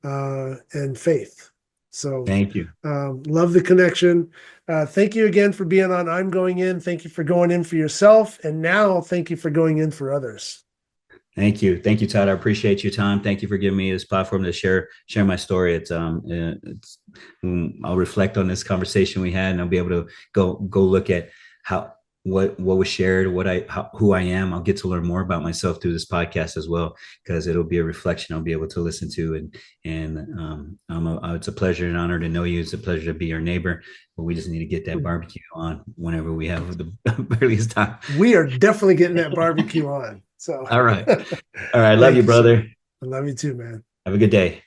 [SPEAKER 1] and faith. So
[SPEAKER 2] Thank you.
[SPEAKER 1] love the connection. Thank you again for being on I'm Going In. Thank you for going in for yourself. And now thank you for going in for others.
[SPEAKER 2] Thank you. Thank you, Todd. I appreciate your time. Thank you for giving me this platform to share my story. I'll reflect on this conversation we had, and I'll be able to go look at what was shared, who I am. I'll get to learn more about myself through this podcast as well, because it'll be a reflection I'll be able to listen to. It's a pleasure and honor to know you. It's a pleasure to be your neighbor. But we just need to get that barbecue on whenever we have the earliest time.
[SPEAKER 1] We are definitely getting that barbecue on. So
[SPEAKER 2] all right. Love you, brother.
[SPEAKER 1] I love you too, man.
[SPEAKER 2] Have a good day.